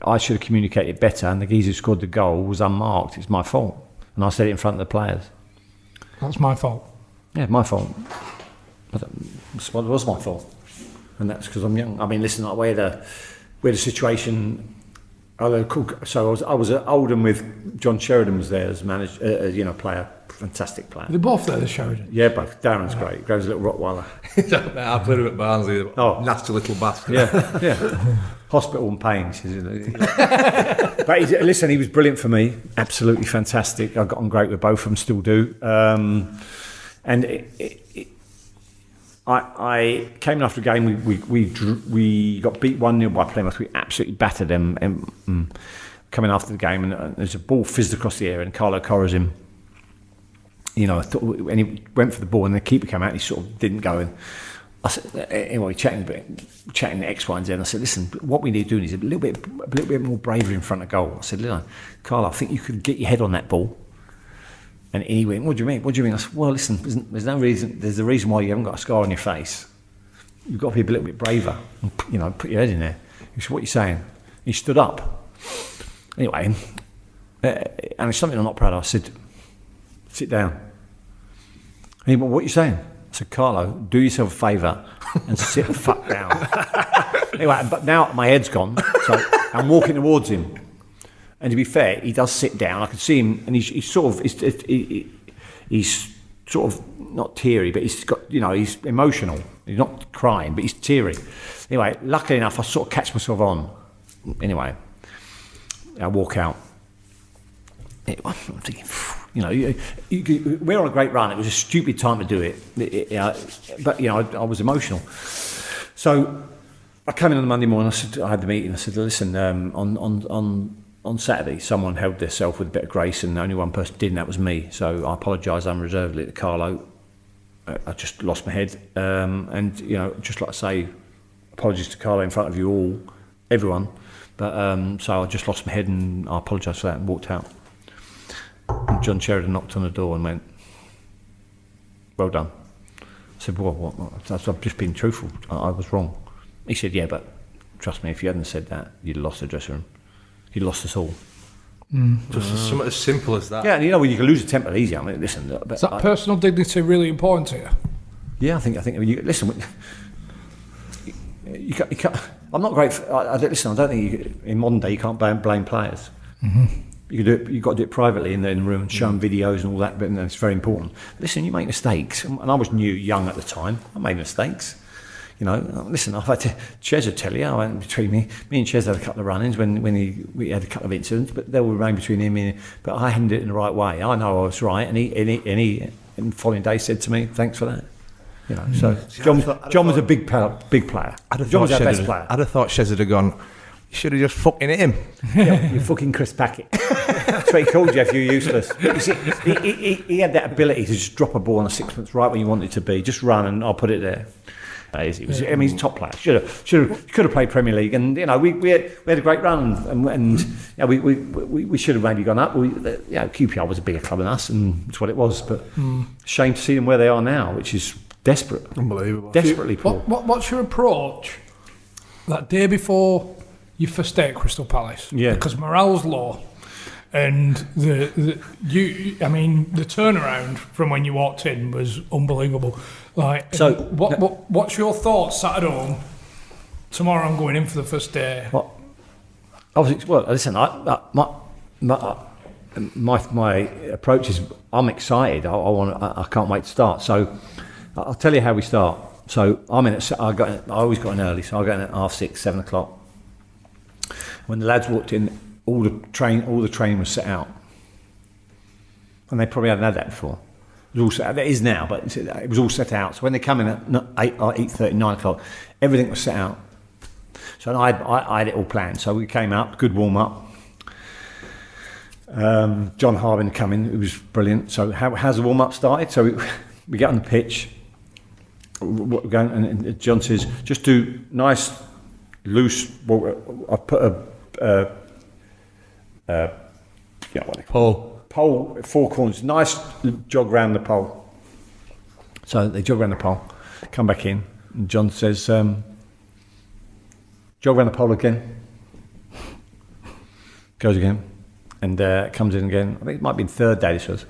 I should have communicated better, and the geezer who scored the goal was unmarked. It's my fault, and I said it in front of the players. That's my fault. Yeah, my fault. It was my fault, and that's because I'm young. I mean, listen, we had a situation So I was at Oldham with John Sheridan was there as manager, player, fantastic player. They're both there, the Sheridan. Yeah, both. Darren's great. Grows a little Rottweiler. I played him at Barnsley. Nasty little bastard. Yeah. Hospital and pains. But listen, he was brilliant for me. Absolutely fantastic. I got on great with both of them, still do. And I came in after a game. We got beat 1-0 by Plymouth. We absolutely battered them. And, coming after the game, and there's a ball fizzed across the air, and Carlo Corra's him. I thought, and he went for the ball, and the keeper came out, and he sort of didn't go. And I said, anyway, chatting X, Y, and Z. And I said, listen, what we need to do is a little bit more bravery in front of goal. I said, listen, Carlo, I think you could get your head on that ball. And he went, what do you mean? What do you mean? I said, well, listen, there's no reason. There's a reason why you haven't got a scar on your face. You've got to be a little bit braver. And, put your head in there. He said, what are you saying? He stood up. Anyway, and it's something I'm not proud of. I said, sit down. And he went, what are you saying? I said, Carlo, do yourself a favour and sit the fuck down. Anyway, but now my head's gone, so I'm walking towards him. And to be fair, he does sit down. I can see him, and he's sort of not teary, but he's got, he's emotional. He's not crying, but he's teary. Anyway, luckily enough, I sort of catch myself on. Anyway, I walk out. I'm thinking, we're on a great run. It was a stupid time to do it, but I was emotional. So I came in on the Monday morning. I had the meeting. I said, listen, on Saturday, someone held themselves with a bit of grace, and only one person did, and that was me. So I apologise unreservedly to Carlo. I just lost my head, and just like I say, apologies to Carlo in front of you all, everyone. But so I just lost my head, and I apologise for that, and walked out. And John Sheridan knocked on the door and went, "Well done." I said, "Well, what? I've just been truthful. I was wrong." He said, "Yeah, but trust me, if you hadn't said that, you'd have lost the dressing room. You'd lost us all." Just something as simple as that. Yeah, and you can lose a temper easy. I mean, listen. Is that personal dignity really important to you? Yeah, I think. Listen, you can't. I'm not great. Listen, I don't think in modern day you can't blame players. Mm-hmm. You can do it. You've got to do it privately in the room and show them videos and all that. But it's very important. Listen, you make mistakes, and I was young at the time. I made mistakes. Listen, I've had to. Ches will tell you. I went between me and Ches had a couple of run-ins when we had a couple of incidents, but they were remain between him and. But I hadn't did it in the right way. I know I was right, and he the following day said to me, "Thanks for that." So John was a big player. John was our best player. I'd have thought Ches would have gone, you should have just fucking hit him. Yeah, you fucking Chris Packett. That's what he called you if you're useless. You see, he had that ability to just drop a ball on a sixpence right where you want it to be. Just run and I'll put it there. He's a top player. Could have played Premier League, and we had a great run, and we should have maybe gone up. QPR was a bigger club than us, and that's what it was. But shame to see them where they are now, which is desperate, unbelievable, desperately poor. What's your approach that day before your first day at Crystal Palace? Yeah, because morale's low, and the turnaround from when you walked in was unbelievable. So, what's your thoughts sat at home? Tomorrow I'm going in for the first day. Listen, my approach is I'm excited. I can't wait to start. So I'll tell you how we start. So I always got in early, so I got in at 6:30, 7 o'clock. When the lads walked in, all the training was set out, and they probably hadn't had that before. It was all set out. That is now, but it was all set out. So when they come in at 8:30, 9 o'clock, everything was set out. So I had it all planned. So we came up, good warm up. John Harbin come in, it was brilliant. So how's the warm up started? So we get on the pitch. We're going, and John says, just do nice, loose. I put pole, 4 corners, nice jog round the pole. So they jog round the pole, come back in, and John says, jog round the pole again. Goes again, and comes in again. I think it might be the third day this was.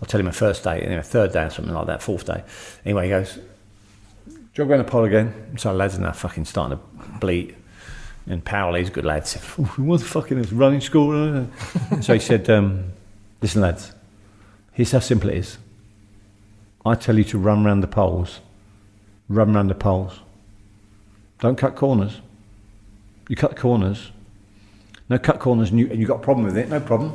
I'll tell him the first day, anyway, third day or something like that, fourth day. Anyway, he goes, jog round the pole again. So the lads are now fucking starting to bleed. And Powell, he's a good lad, said, what the fucking is running school? So he said, listen lads, here's how simple it is. I tell you to run round the poles. Run round the poles. Don't cut corners. You cut the corners. No cut corners and you've got a problem with it, no problem.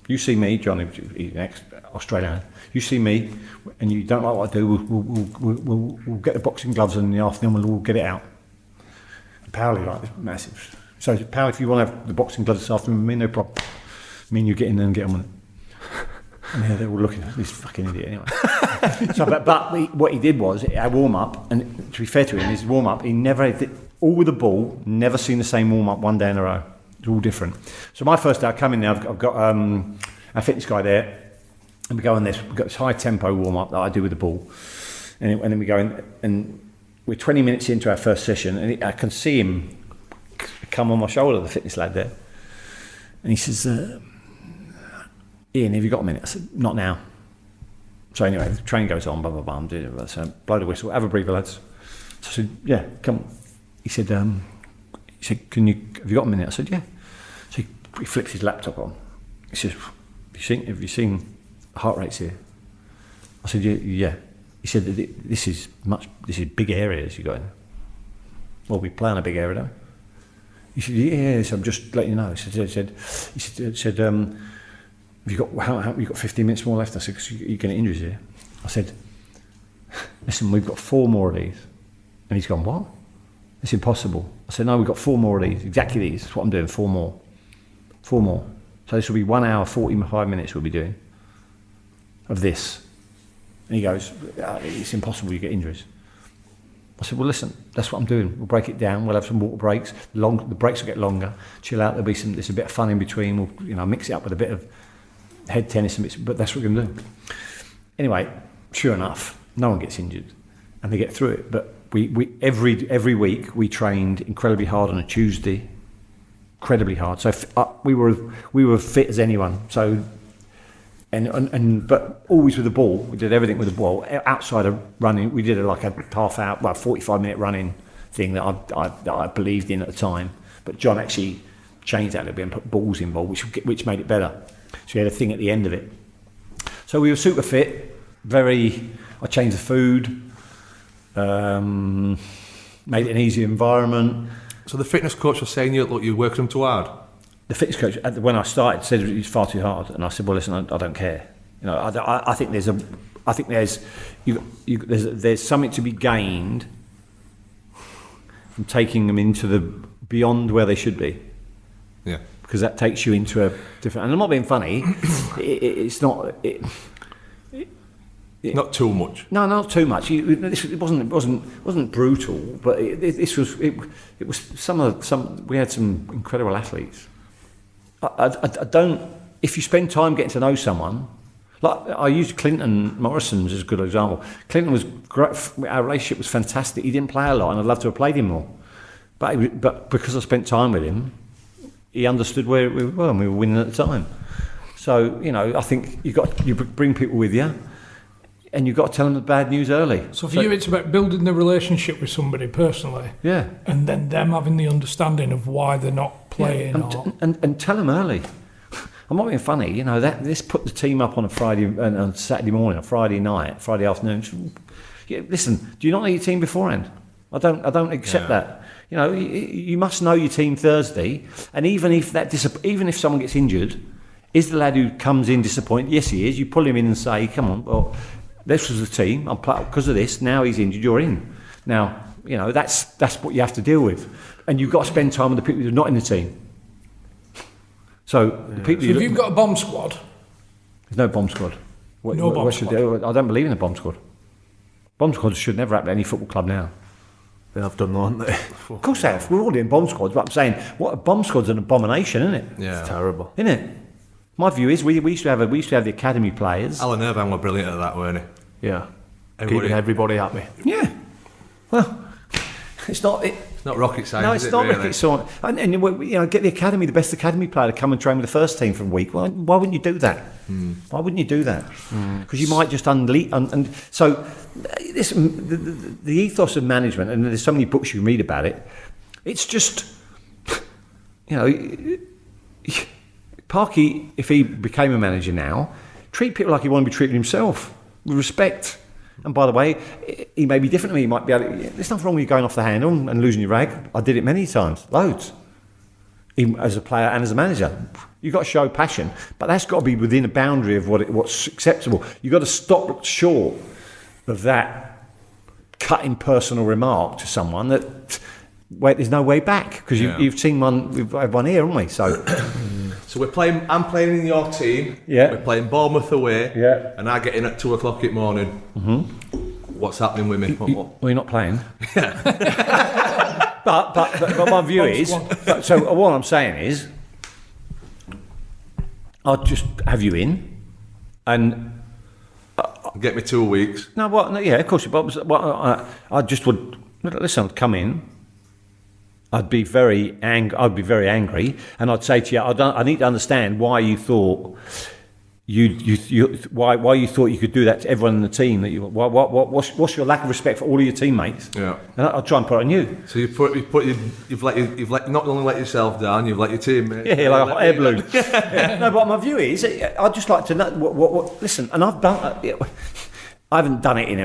You see me, Johnny, he's an ex-Australian, you see me and you don't like what I do, we'll get the boxing gloves in the afternoon, we'll get it out. And Powell, like, this massive. So, Powell, if you want to have the boxing gloves this afternoon with me, no problem. Me and you get in there and get on with it. And yeah, they're all looking at this fucking idiot anyway. So, but what he did was, a warm-up, and to be fair to him, his warm-up, he never, all with the ball, never seen the same warm-up one day in a row. It's all different. So my first day, I come in there, I've got our fitness guy there, and we go on this, we've got this high tempo warm-up that I do with the ball. And then we go in, and we're 20 minutes into our first session, and I can see him come on my shoulder, the fitness lad there. And he says, Iain, have you got a minute? I said, not now. So anyway, the train goes on, blah, blah, blah, I'm doing it. So blow the whistle, have a breather, lads. So I said, yeah, come on. He said, have you got a minute? I said, yeah. So he flips his laptop on. He says, have you seen heart rates here? I said, yeah. He said, this is big areas you got in. Well, we play on a big area, don't we? He said, yes, I'm just letting you know. He said, have you got 15 minutes more left? I said, because you're getting injuries here. I said, listen, we've got 4 more of these. And he's gone, what? It's impossible. I said, no, we've got 4 more of these, exactly these. That's what I'm doing, 4 more. 4 more. So this will be 1 hour, 45 minutes we'll be doing of this. And he goes, it's impossible, you get injuries. I said, well, listen, that's what I'm doing. We'll break it down. We'll have some water breaks. The breaks will get longer. Chill out. There's a bit of fun in between. We'll, mix it up with a bit of head tennis and bits, but that's what we're going to do. Anyway, sure enough, no one gets injured, and they get through it. But we every week we trained incredibly hard on a Tuesday, incredibly hard. So we were fit as anyone. So. But always with the ball. We did everything with the ball. Outside of running, we did a half hour, 45-minute running thing that I believed in at the time. But John actually changed that a little bit and put balls involved, which made it better. So we had a thing at the end of it. So we were super fit. I changed the food, made it an easier environment. So the fitness coach was saying, look, you're working them too hard. The fitness coach, when I started, said it was far too hard, and I said, "Well, listen, I don't care. I think there's something to be gained from taking them into the beyond where they should be. Yeah, because that takes you into a different. And I'm not being funny. It's not. Not too much. No, not too much. It wasn't brutal, but it was some. We had some incredible athletes. I don't. If you spend time getting to know someone, like I used Clinton Morrison's as a good example. Clinton was great. Our relationship was fantastic. He didn't play a lot, and I'd love to have played him more. But because I spent time with him, he understood where we were, and we were winning at the time. So I think you bring people with you, and you've got to tell them the bad news early. So for you, it's about building the relationship with somebody personally. Yeah. And then them having the understanding of why they're not playing. Yeah, and tell them early. I'm not being funny. This put the team up on a Friday and on Saturday morning, a Friday night, Friday afternoon. Yeah, listen, do you not know your team beforehand? I don't accept that. You must know your team Thursday, and even if someone gets injured, is the lad who comes in disappointed? Yes, he is. You pull him in and say, "Come on, well, this was the team. I'm because of this. Now he's injured. You're in." Now, that's what you have to deal with, and you've got to spend time with the people who are not in the team. So the people. So if you've got a bomb squad, there's no bomb squad. No bomb squad. I don't believe in a bomb squad. Bomb squads should never happen at any football club now. They have done, haven't they? Of course they have. We're all in bomb squads, but I'm saying, what a bomb squad's an abomination, isn't it? Yeah, it's terrible, isn't it? My view is we used to have the academy players. Alan Irvine were brilliant at that, weren't he? Yeah, keeping everybody happy. Yeah. Well, it's not rocket science. No, it's not rocket science. And get the academy, the best academy player, to come and train with the first team for a week. Why wouldn't you do that? Why wouldn't you do that? Because you might just unleash. And so, the ethos of management, and there's so many books you can read about it. It's just Parky, if he became a manager now, treat people like he wanted to be treated himself, with respect. And by the way, he may be different to me. He might be able to, there's nothing wrong with you going off the handle and losing your rag. I did it many times, loads. Even as a player and as a manager. You've got to show passion, but that's got to be within a boundary of what's acceptable. You've got to stop short of that cutting personal remark to someone that there's no way back, because you've seen one. We've had one here, haven't we? So we're playing. I'm playing in your team. Yeah. We're playing Bournemouth away. Yeah. And I get in at 2:00 in the morning. Mm-hmm. What's happening with me? Well, you're not playing. but my view is. So what I'm saying is, I'll just have you in, and. Get me 2 weeks. No, of course. But I just would listen. I'd come in. I'd be very angry, and I'd say to you, I need to understand why you thought why you thought you could do that to everyone in the team. What's your lack of respect for all of your teammates? Yeah, and I'll try and put it on you. So you've let not only let yourself down, you've let your teammates. Yeah, like a hot air balloon. No, but my view is, I'd just like to know what. Listen, and I've done. I haven't done it in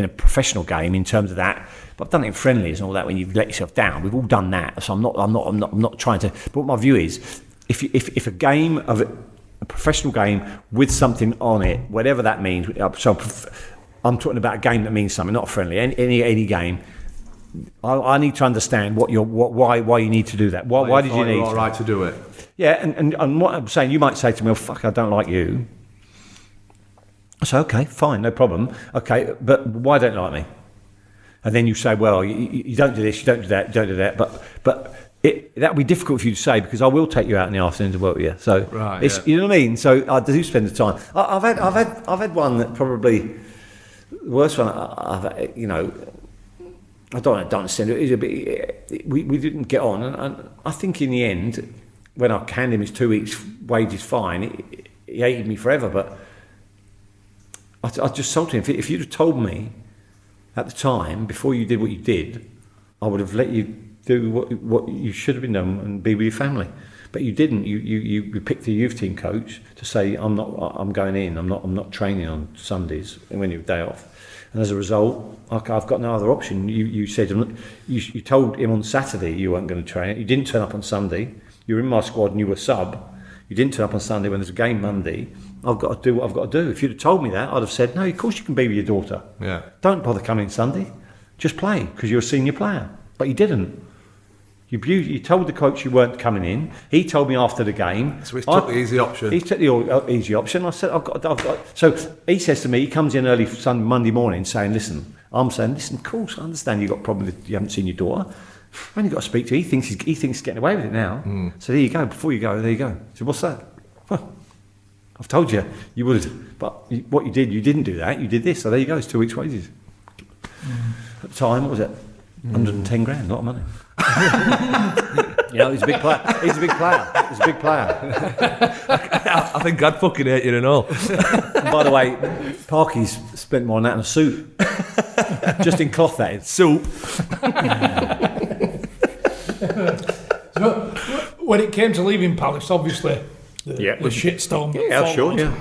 a professional game in terms of that. But I've done it in friendlies and all that when you've let yourself down. We've all done that. So I'm not trying to. But what my view is, if a game of a professional game with something on it, whatever that means. So I'm talking about a game that means something, not a friendly. Any game. I need to understand why you need to do that. Why did you need? All right to do it. Yeah, and what I'm saying, you might say to me, "Well, fuck, I don't like you." I say, "Okay, fine, no problem. Okay, but why don't you like me?" And then you say, well, you don't do this, you don't do that, you don't do that. But that would be difficult for you to say, because I will take you out in the afternoon to work with you. So you know what I mean. So I do spend the time. I've had one that probably the worst one. I don't understand it. It was a bit, we didn't get on, and I think in the end, when I handed him his 2 weeks' wages fine, he hated me forever. But I just told him, if you'd have told me at the time, before you did what you did, I would have let you do what you should have been done and be with your family. But you didn't. You picked a youth team coach to say, I'm going in. I'm not training on Sundays when you have a day off. And as a result, I've got no other option. You said you told him on Saturday you weren't going to train. You didn't turn up on Sunday. You were in my squad and you were sub. You didn't turn up on Sunday when there's a game Monday. I've got to do what I've got to do. If you'd have told me that, I'd have said, no, of course you can be with your daughter. Yeah. Don't bother coming Sunday. Just play, because you're a senior player. But you didn't. You told the coach you weren't coming in. He told me after the game. So he took the easy option. He took the easy option. I said, I've got. So he says to me, he comes in early Monday morning saying, listen, of course, I understand you've got a problem that you haven't seen your daughter. I've only got to speak to her. He thinks he's getting away with it now. So there you go. Before you go, there you go. So what's that? Well, I've told you would have. But what you didn't do that. You did this. So there you go. It's 2 weeks' wages. At the time, what was it? 110 grand, a lot of money. He's a big player. He's a big player. I think I'd fucking hate you and all. And by the way, Parky's spent more on that in a suit. Just in cloth, that is. Soup. So, when it came to leaving Palace, obviously, the shitstorm. Yeah, sure, yeah.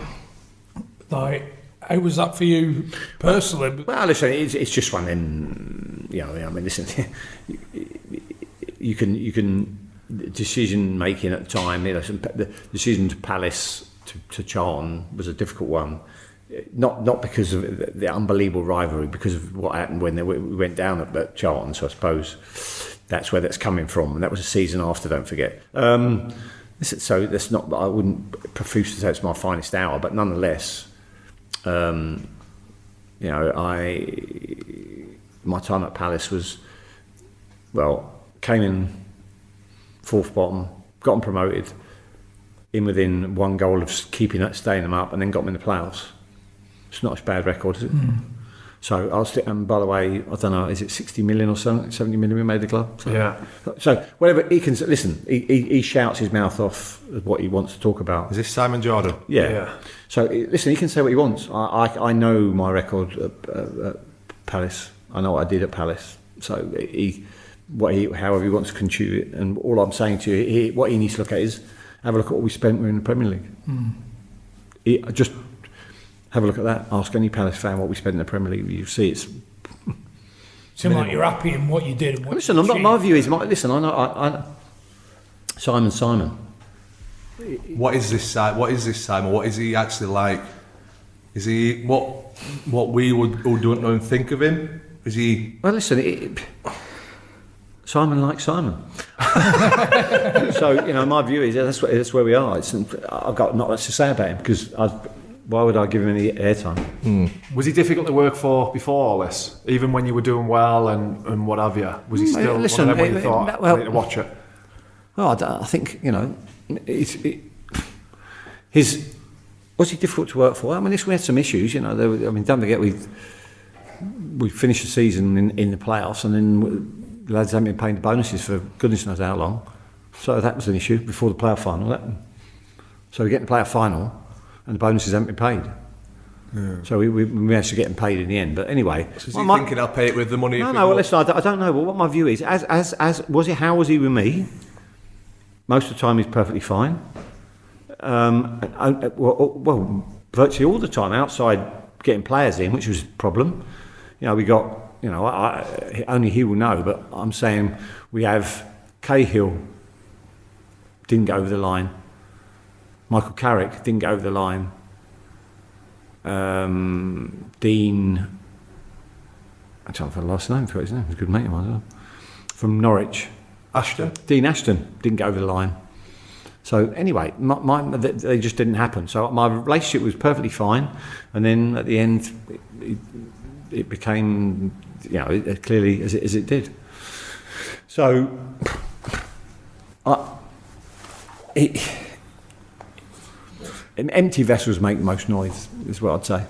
Like, how was that for you personally? Well, listen, it's just one of them, listen, you can decision making at the time, the decision to Palace to Charlton was a difficult one. Not because of the unbelievable rivalry, because of what happened when we went down at Charlton. So I suppose that's where that's coming from, and that was a season after. Don't forget. So that's not. I wouldn't profuse to say it's my finest hour, but nonetheless, my time at Palace was, came in fourth bottom, got them promoted, in within one goal of staying them up, and then got them in the playoffs. It's not a bad record, is it? So I'll stick. And by the way, I don't know, is it 60 million or something? 70 million we made the club. So, yeah. So whatever he can listen, he shouts his mouth off what he wants to talk about. Is this Simon Jordan? Yeah. So listen, he can say what he wants. I know my record at Palace. I know what I did at Palace. So however he wants to contribute. And all I'm saying to you, what he needs to look at is have a look at what we spent in the Premier League. Just have a look at that. Ask any Palace fan what we spent in the Premier League. You see, it's. Seems like you're happy in what you did. And what listen, my view is, I Simon. What is this Simon? What is he actually like? Is he what we who don't know and think of him? Is he? Well, listen, Simon likes Simon. So my view is that's where we are. I've got not much to say about him because why would I give him any airtime? Was he difficult to work for before all this? Even when you were doing well and what have you? Was he still one of them when you thought, I need to watch it? Well, I think, was he difficult to work for? I mean, we had some issues, don't forget we finished the season in the playoffs and then the lads haven't been paying the bonuses for goodness knows how long. So that was an issue before the playoff final. So we get in the playoff final and the bonuses haven't been paid. Yeah. So we managed to get them paid in the end. But anyway, so is he thinking I'll pay it with the money? No. Well, listen, I don't know. But what my view is, how was he with me? Most of the time, he's perfectly fine. Well, virtually all the time outside getting players in, which was a problem. We got. Only he will know. But I'm saying we have Cahill didn't go over the line. Michael Carrick didn't go over the line. Dean, I don't know if I last name for his name. He's a good mate of mine. From Norwich. Dean Ashton didn't go over the line. So anyway, they just didn't happen. So my relationship was perfectly fine, and then at the end, it became, clearly as it did. So, empty vessels make the most noise, is what I'd say.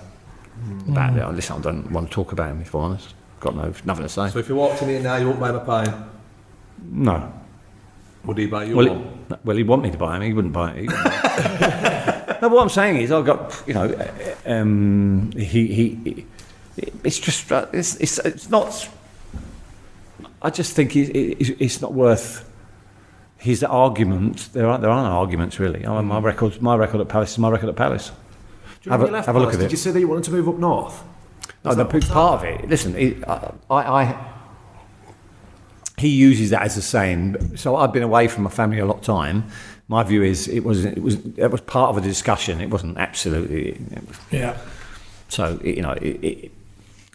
About it. Listen, I don't want to talk about him, if I'm honest. Got nothing to say. So if you walked in here now, you wouldn't buy him a pint? No. Would he buy you one? Well, he'd want me to buy him. He wouldn't buy it. No, what I'm saying is, I've got, it's just, it's not. I just think it's not worth his argument. There aren't arguments really. My record at Palace is my record at Palace. Do you have a look at it. Did you say that you wanted to move up north? No, part of it. Listen, he uses that as a saying. So I've been away from my family a lot of time. My view is it was part of a discussion. It wasn't absolutely. Yeah. So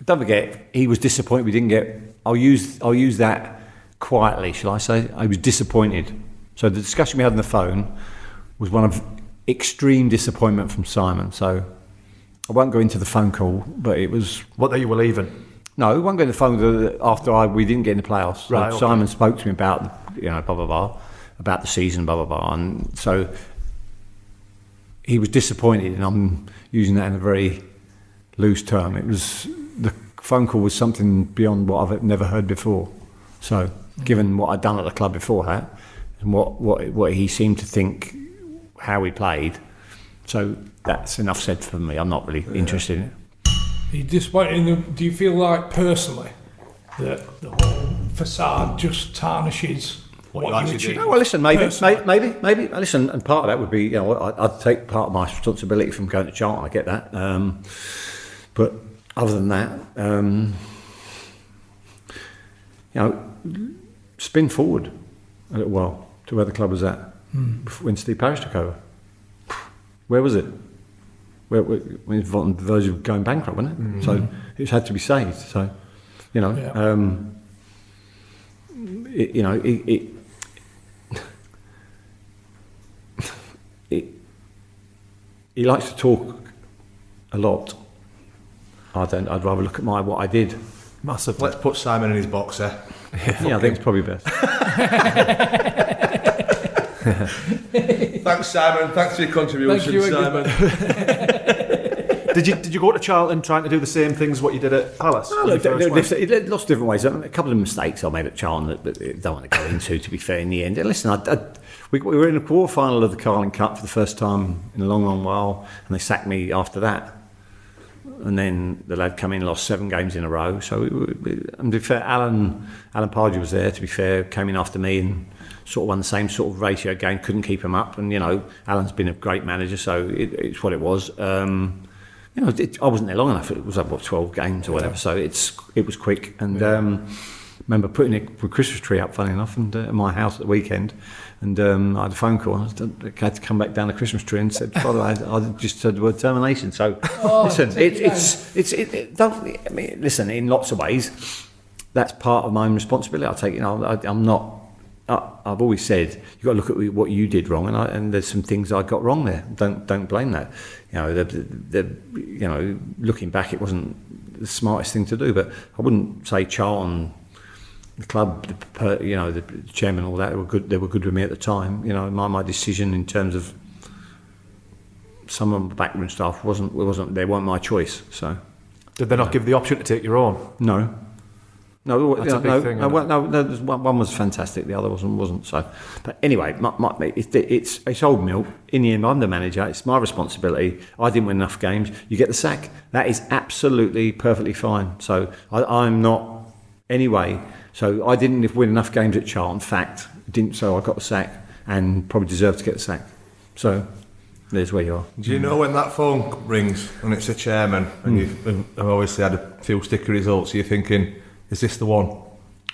don't forget, he was disappointed we didn't get. I'll use that quietly, shall I say? I was disappointed. So the discussion we had on the phone was one of extreme disappointment from Simon. So I won't go into the phone call, but it was. What, that you were leaving? No, we won't go into the phone after we didn't get in the playoffs. So right, okay. Simon spoke to me about, blah, blah, blah, about the season, blah, blah, blah. And so he was disappointed, and I'm using that in a very loose term. The phone call was something beyond what I've never heard before. So given what I'd done at the club before that, and what he seemed to think how we played, so that's enough said for me. I'm not really interested in it. Are you disappointed? Do you feel like personally that the whole facade just tarnishes what you actually do? No, well, listen, maybe. Listen, and part of that would be, I'd take part of my responsibility from going to Charlton. I get that, but other than that, spin forward a little while to where the club was at when Steve Parish took over. Where was it? When it was on the verge of going bankrupt, wasn't it? Mm-hmm. So it had to be saved. So, he likes to talk a lot. I'd rather look at what I did. Massive. Let's put Simon in his box there. Yeah, I think it's probably best. Thanks, Simon. Thanks for your contribution, Simon. Did you go to Charlton trying to do the same things what you did at Palace? No, look, lots of different ways. A couple of mistakes I made at Charlton that I don't want to go into, to be fair, in the end. Listen, we were in a quarter-final of the Carling Cup for the first time in a long, long while, and they sacked me after that. and then the lad came in and lost 7 games in a row. So, and to be fair, Alan Pardew was there, to be fair, came in after me and sort of won the same sort of ratio game, couldn't keep him up. And, Alan's been a great manager, so it's what it was. I wasn't there long enough. It was about 12 games or whatever, so it was quick. And remember putting a Christmas tree up, funny enough, and at my house at the weekend. And I had a phone call. I had to come back down the Christmas tree and said, by the way, I just said the word termination. So, listen, listen, in lots of ways, that's part of my own responsibility. I take, I'm not. I've always said you've got to look at what you did wrong, and there's some things I got wrong there. Don't blame that. Looking back, it wasn't the smartest thing to do. But I wouldn't say Charlton, the club, the chairman, all that, they were good with me at the time. My decision in terms of some of the backroom staff they weren't my choice. So, did they not give the option to take your own? No. No, that's a big thing. One was fantastic. The other wasn't. So, but anyway, it's old milk. In the end, I'm the manager. It's my responsibility. I didn't win enough games. You get the sack. That is absolutely perfectly fine. So I'm not anyway. So I didn't win enough games at Charlton. Fact, didn't. So I got the sack and probably deserved to get the sack. So there's where you are. Do you know when that phone rings and it's the chairman and you've obviously had a few sticker results? You're thinking, is this the one?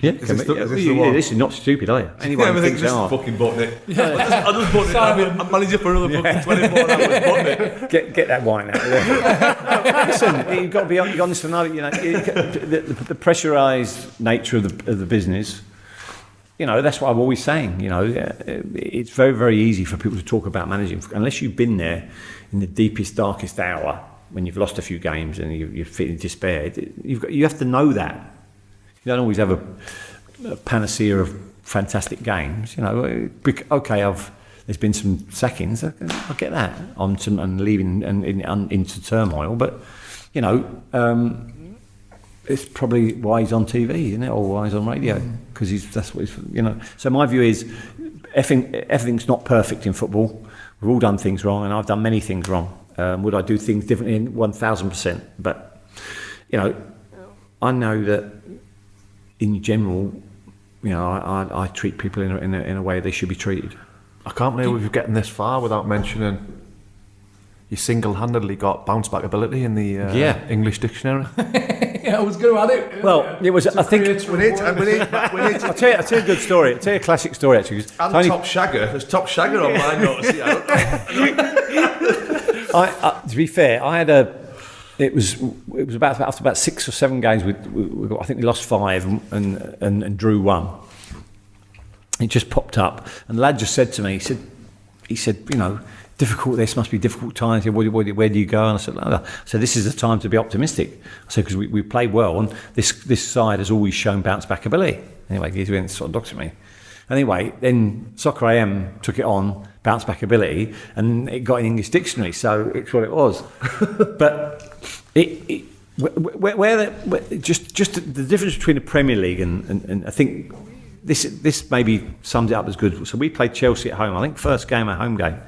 Yeah, is this the one? This is not stupid, are you? Anyone I think thinks just fucking button it. I just button it. I'm manager for another fucking 24 hours. Button it. Get that wine out of there. Listen, you've got to be honest to know. The pressurised nature of the business. That's what I'm always saying. It's very, very easy for people to talk about managing unless you've been there in the deepest, darkest hour when you've lost a few games and you're feeling despair. You have to know that. You don't always have a panacea of fantastic games. Okay, there's been some sackings. I get that. And leaving and into turmoil, but it's probably why he's on TV, isn't it, or why he's on radio? Because that's what he's. So my view is, everything's not perfect in football. We've all done things wrong, and I've done many things wrong. Would I do things differently? 1,000%. But I know that. In general, I treat people in a way they should be treated. I can't believe we've gotten this far without mentioning you single-handedly got bouncebackability in the English dictionary. I was going to add it. Well, it was. I think we need. I'll tell you a good story. I'll tell you a classic story actually. And Top Shagger. There's Top Shagger on my notes. To be fair, I had It was about after about 6 or 7 games. I think we lost 5 and drew 1. It just popped up, and the lad just said to me, he said, difficult. This must be difficult times. He said, where do you go? And I said, this is the time to be optimistic. I said, because we played well, and this side has always shown bounce back ability. Anyway, he went sort of doctored me. Anyway, then Soccer AM took it on, bounce back ability, and it got in English dictionary, so it's what it was. But just the difference between the Premier League and I think this maybe sums it up as good. So we played Chelsea at home. I think first game, a home game.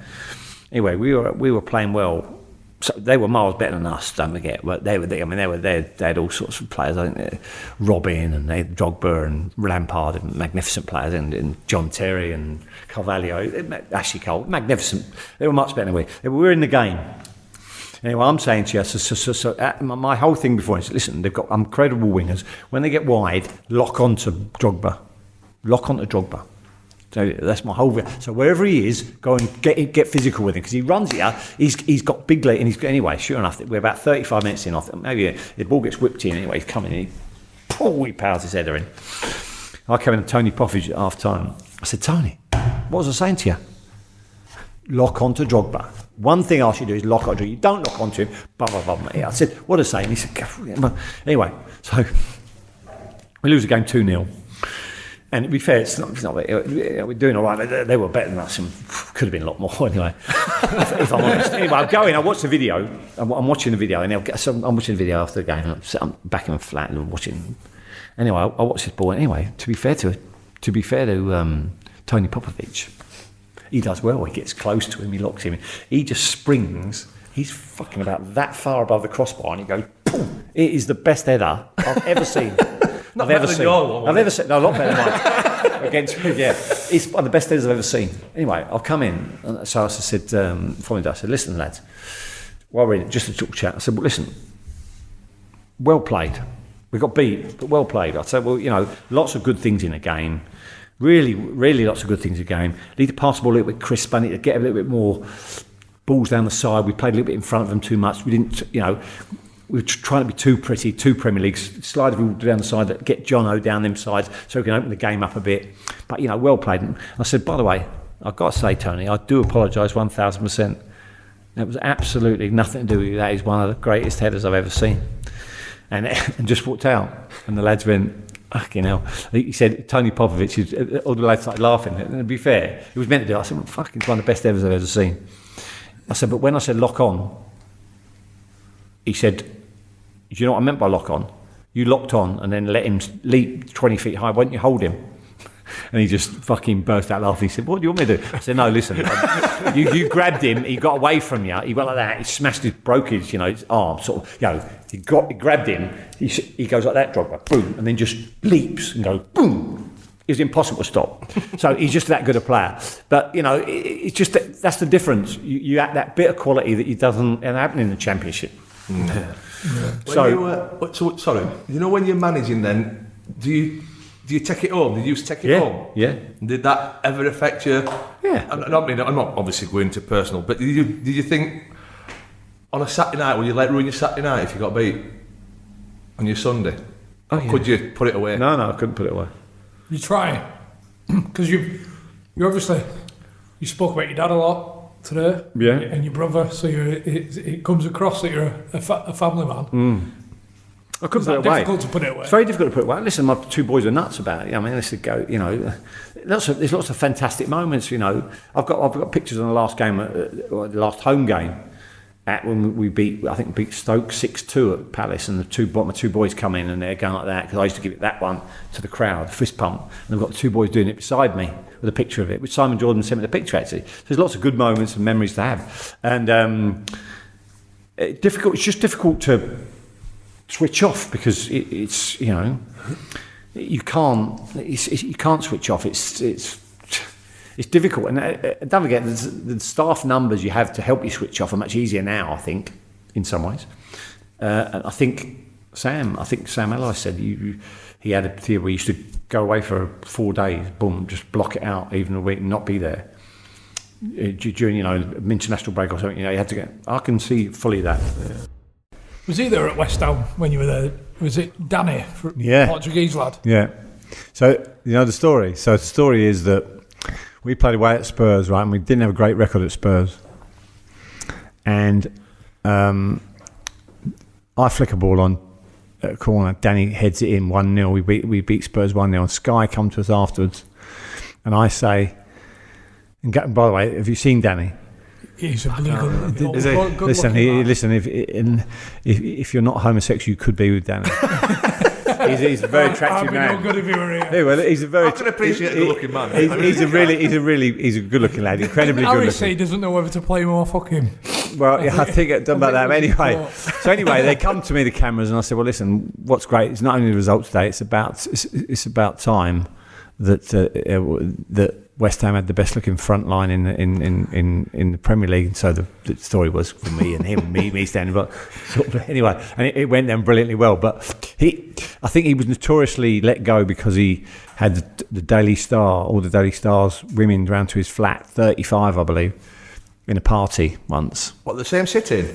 Anyway, we were playing well. So they were miles better than us, don't forget. But they had all sorts of players. I think Robin and they had Drogba and Lampard and magnificent players, and John Terry and Carvalho, Ashley Cole, magnificent. They were much better than we. We were in the game. Anyway, I'm saying to you, so my whole thing before is, listen, they've got incredible wingers. When they get wide, lock onto Drogba. So that's my whole. So wherever he is, go and get physical with him, because he runs here. He's got big leg, and anyway. Sure enough, we're about 35 minutes in. Maybe the ball gets whipped in. Anyway, he's coming in. He powers his header in. I came in to Tony Poffage at half time. I said, Tony, what was I saying to you? Lock onto Drogba. One thing I should do is lock onto him. You don't lock onto him. Blah blah blah. I said, what did I say? And he said, anyway. So we lose the game 2-0. And to be fair, it's not we're doing all right. They were better than us, and could have been a lot more anyway. if I'm honest. Anyway, I watched the video. I'm watching the video, and I'm watching the video after the game. I'm back in the flat and I'm watching. Anyway, I watched this ball. Anyway, to be fair to Tony Popovich, he does well. He gets close to him. He locks him in. He just springs he's fucking about that far above the crossbar, and he goes, boom. It is the best header I've ever seen. I've ever seen. No, a lot better than mine. Against, it's one of the best headers I've ever seen. Anyway, I'll come in. And so I said, I said, listen, lads, while we're in it, just a little chat. I said, well, listen, well played. We got beat, but well played. I said, well, lots of good things in a game. Really, really lots of good things in a game. Need to pass the ball a little bit crisper. Need to get a little bit more balls down the side. We played a little bit in front of them too much. We didn't, we were trying to be too pretty, too Premier League. Slide the ball down the side, get Jono down them sides so we can open the game up a bit. But, well played. And I said, by the way, I've got to say, Tony, I do apologise 1,000%. It was absolutely nothing to do with you. That is one of the greatest headers I've ever seen. And just walked out. And the lads went, fucking hell. He said, Tony Popovich, all the lads started laughing. And to be fair, he was meant to do it. I said, well, fucking, it's one of the best headers I've ever seen. I said, but when I said lock on, he said, do you know what I meant by lock on? You locked on and then let him leap 20 feet high. Why don't you hold him? And he just fucking burst out laughing. He said, what do you want me to do? I said, no, listen. You grabbed him. He got away from you. He went like that. He smashed broke his arm. Sort of, he grabbed him. He goes like that, Drogba, boom, and then just leaps and goes, boom. It was impossible to stop. So he's just that good a player. But, it's just that's the difference. You add that bit of quality that doesn't happen in the Championship. Yeah. So, sorry, when you're managing then, do you take it home? Did you used to take it home? Yeah. Did that ever affect you? Yeah. I'm not obviously going to personal, but did you think on a Saturday night, would you let ruin your Saturday night if you got beat on your Sunday? Oh, yeah. Could you put it away? No, I couldn't put it away. You try, because you obviously you spoke about your dad a lot today, and your brother. So it comes across that you're a family man. I couldn't put it away. Difficult to put it away. It's very difficult to put it away. Listen, my two boys are nuts about it. I mean, let's go. There's lots of fantastic moments. I've got pictures on the last game, the last home game, when we beat Stoke 6-2 at Palace, and my two boys come in and they're going like that because I used to give it that one to the crowd, fist pump, and I've got the two boys doing it beside me with a picture of it, which Simon Jordan sent me the picture actually. So there's lots of good moments and memories to have, and it's just difficult to switch off because it's you can't switch off. It's difficult, and don't forget the staff numbers you have to help you switch off are much easier now, I think, in some ways. And I think Sam Allardyce said he had a theory where he used to go away for 4 days, boom, just block it out, even a week, not be there during an international break or something. You had to get. I can see fully that. Was he there at West Ham when you were there? Was it Danny, Portuguese lad? Yeah. So the story. So the story is that we played away at Spurs, right, and we didn't have a great record at Spurs. And I flick a ball on at a corner. Danny heads it in 1-0. We beat Spurs 1-0. And Sky come to us afterwards, and I say, and by the way, have you seen Danny? He's a good. Listen, if you're not homosexual, you could be with Danny. He's a very attractive man. I'd be no good if you were here. Yeah, well, he's a very. I can appreciate a good-looking man. He's a good-looking lad. Incredibly good-looking. Harry say he doesn't know whether to play him or fuck him. Well, I think it's done about that anyway. So anyway, they come to me, the cameras, and I said, "Well, listen, what's great? It's not only the results today. It's about time that West Ham had the best looking front line in the Premier League." And so the story was for me and him, me standing. But anyway, and it went down brilliantly well. But I think he was notoriously let go because he had the Daily Star, all the Daily Star's women round to his flat, 35, I believe, in a party once. What, the same sitting?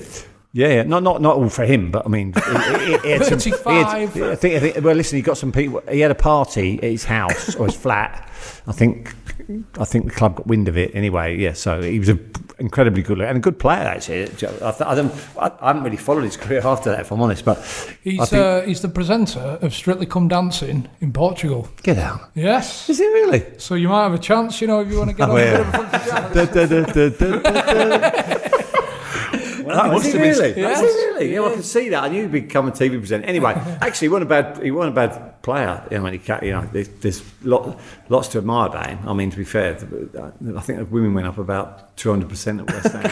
Yeah, not all for him, but I mean, he had 35. I think. Well, listen, he got some people. He had a party at his house or his flat. I think the club got wind of it anyway. Yeah, so he was an incredibly good and a good player actually. I haven't really followed his career after that, if I'm honest. But he's the presenter of Strictly Come Dancing in Portugal. Get out! Yes, is he really? So you might have a chance, if you want to get on a bit of a funky dance. That must have really? been. Yeah. Really? Yeah, I could see that. I knew he'd become a TV presenter. Anyway, actually, he wasn't a bad player. When there's lots to admire about him. I mean, to be fair, I think the women went up about 200% at West Ham.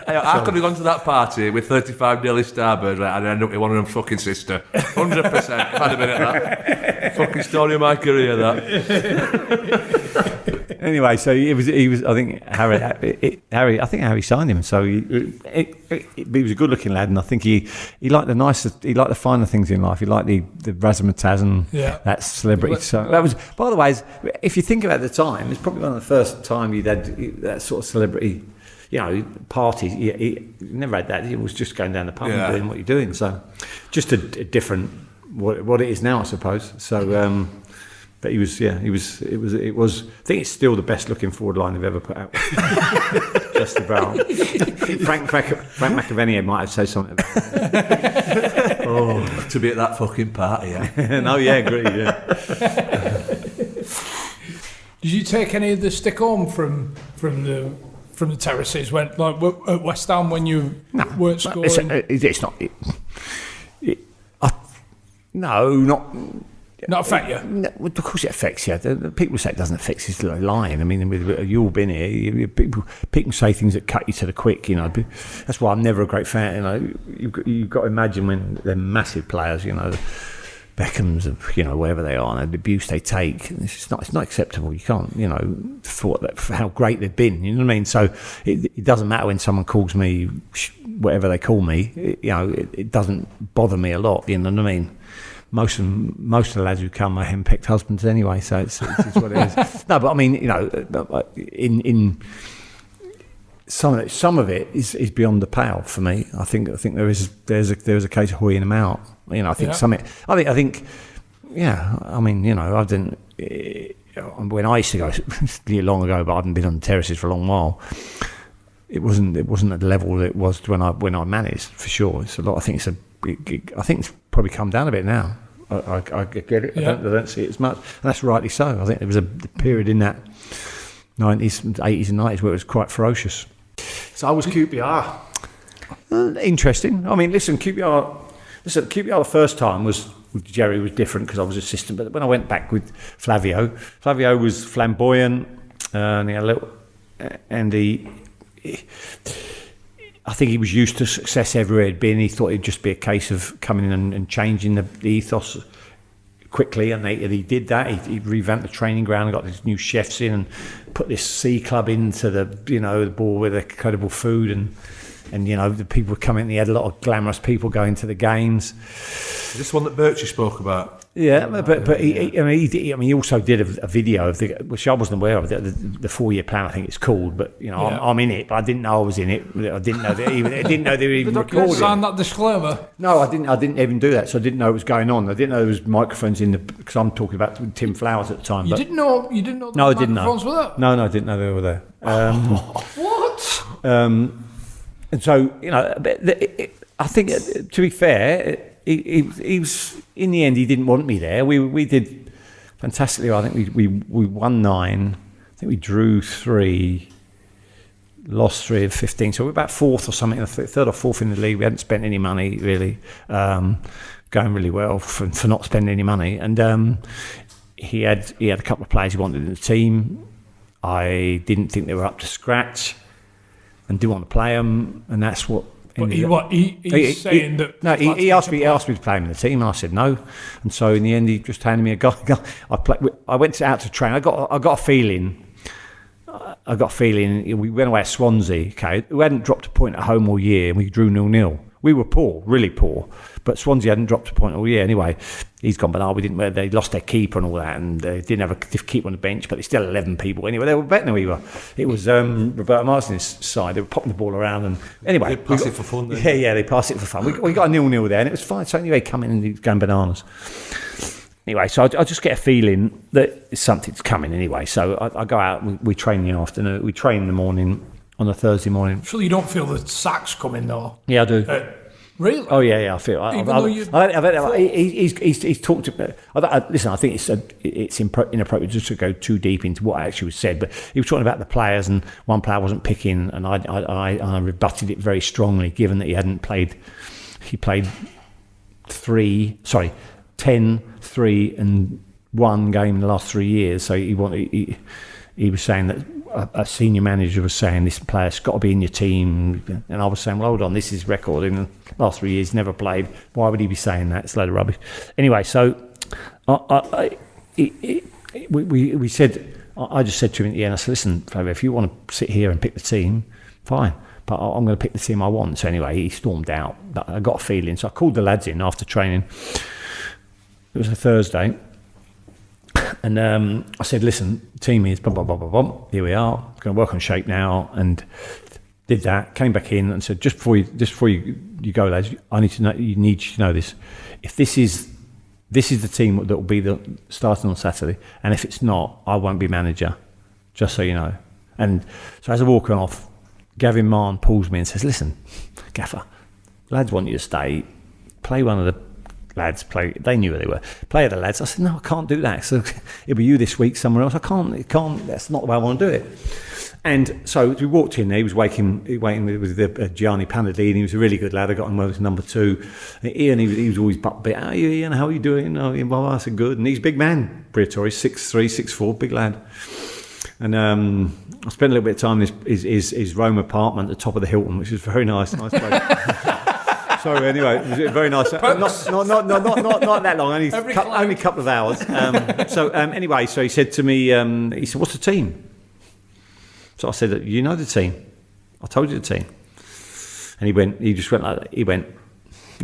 I could have gone to that party with 35 Daily Starbirds, right, and end up with one of them fucking sister. 100%. If I'd have been at that. Fucking story of my career, that. Anyway, so he was. I think Harry signed him. So he was a good-looking lad, and I think he liked the finer things in life. He liked the razzmatazz and that celebrity. So that was, by the way, if you think about the time, it's probably one of the first time you'd had that sort of celebrity, party. He never had that. He was just going down the pub and doing what you're doing. So just a different what it is now, I suppose. So. But it was. I think it's still the best looking forward line they've ever put out. Just about. Frank McAvenny might have said something about to be at that fucking party, yeah. No, yeah, agreed, yeah. Did you take any of the stick home from the terraces at West Ham when you weren't scoring? It's not. No, not. Not affect you? No, of course it affects you. The people say it doesn't affect you. It's like lying. I mean, you've all been here. People say things that cut you to the quick. That's why I'm never a great fan. You've got to imagine when they're massive players. Beckham's, wherever they are, and the abuse they take. It's not acceptable. You can't, for how great they've been. You know what I mean? So it doesn't matter when someone calls me whatever they call me. It doesn't bother me a lot. You know what I mean? Most of the lads who come are henpecked husbands anyway, so it's what it is. No, but I mean, in some of it is beyond the pale for me. I think there's a case of hoying them out. I think I think. I mean, I didn't. When I used to go long ago, but I haven't been on the terraces for a long while. It wasn't at the level that it was when I managed, for sure. It's a lot. I think it's probably come down a bit now. I get it. I don't see it as much, and that's rightly so. I think there was a period in that 90s, 80s, and 90s where it was quite ferocious. So how was QPR? Interesting. I mean, QPR the first time with Jerry was different because I was assistant. But when I went back with Flavio was flamboyant, and he had a little, and I think he was used to success everywhere he'd been. He thought it'd just be a case of coming in and changing the ethos quickly, and he did that. He revamped the training ground and got these new chefs in and put this C Club into the ball with incredible food and the people were coming. He had a lot of glamorous people going to the games. Is this one that Birchie spoke about? Yeah, but he also did a video of which I wasn't aware of, the 4-year plan, I think it's called. But I'm in it, but I didn't know I was in it. I didn't know they were even recording. Sign that disclaimer. No, I didn't even do that. So I didn't know what was going on. I didn't know there was microphones in because I'm talking about Tim Flowers at the time. You didn't know. No, I didn't know. Microphones were there? No, I didn't know they were there. What? And so I think to be fair. He was, in the end, he didn't want me there. We did fantastically well. I think we won 9. I think we drew 3, lost 3 of 15. So we're about 4th or something, third or 4th in the league. We hadn't spent any money really, going really well for not spending any money. And he had a couple of players he wanted in the team. I didn't think they were up to scratch, and didn't want to play them. And that's what. But he's saying that... No, he asked me to play him in the team, and I said no. And so in the end, he just handed me a guy. I went out to train. I got a feeling. We went away at Swansea. Okay, we hadn't dropped a point at home all year, and we drew 0-0. We were poor, really poor. But Swansea hadn't dropped a point all year anyway. He's gone, but we didn't. They lost their keeper and all that, and they didn't have a keeper on the bench. But they still 11 people anyway. They were better than we were. It was Roberto Martin's side. They were popping the ball around, and anyway, they pass it for fun. Then. Yeah, they passed it for fun. We got a 0-0 there, and it was fine. So anyway, coming and he was going bananas. Anyway, so I just get a feeling that something's coming anyway. So I go out. We train in the afternoon. We train in the morning on a Thursday morning. Surely you don't feel the sacks coming though. Yeah, I do. Really? Oh yeah. I feel. He's talked about. Listen, I think it's inappropriate just to go too deep into what actually was said. But he was talking about the players, and one player wasn't picking, and I rebutted it very strongly, given that he hadn't played. He played 10, 3, and 1 game in the last 3 years. So he was saying that a senior manager was saying this player's got to be in your team, and I was saying, well, hold on, this is record. In the last 3 years, never played. Why would he be saying that? It's a load of rubbish. Anyway, so we said, I just said to him at the end, I said, listen, Flavio, if you want to sit here and pick the team, fine. But I'm going to pick the team I want. So anyway, he stormed out. I got a feeling. So I called the lads in after training. It was a Thursday. And I said, listen, team is blah, blah, blah, blah, blah. Here we are. Going to work on shape now. And did that. Came back in and said, just before you go, lads, I need to know. You need to know this. If this is the team that will be the starting on Saturday, and if it's not, I won't be manager. Just so you know. And so as I'm walking off, Gavin Marn pulls me and says, listen, Gaffer, lads want you to stay. Play one of the lads. They knew who they were. Play the lads. I said, no, I can't do that. So it'll be you this week somewhere else. I can't. That's not the way I want to do it. And so we walked in there. He was waiting with Gianni Panadini. He was a really good lad. I got him with number 2. And Ian, he was always a bit, how are you, Ian? How are you doing? Oh, well, I said, good. And he's a big man, Briatore. 6'3", 6'4", big lad. And I spent a little bit of time in his Rome apartment at the top of the Hilton, which was very nice place. So anyway, it was very nice. Not that long, only a couple of hours. Anyway, so he said to me, he said, what's the team? So I said, you know the team. I told you the team. And he just went like that. He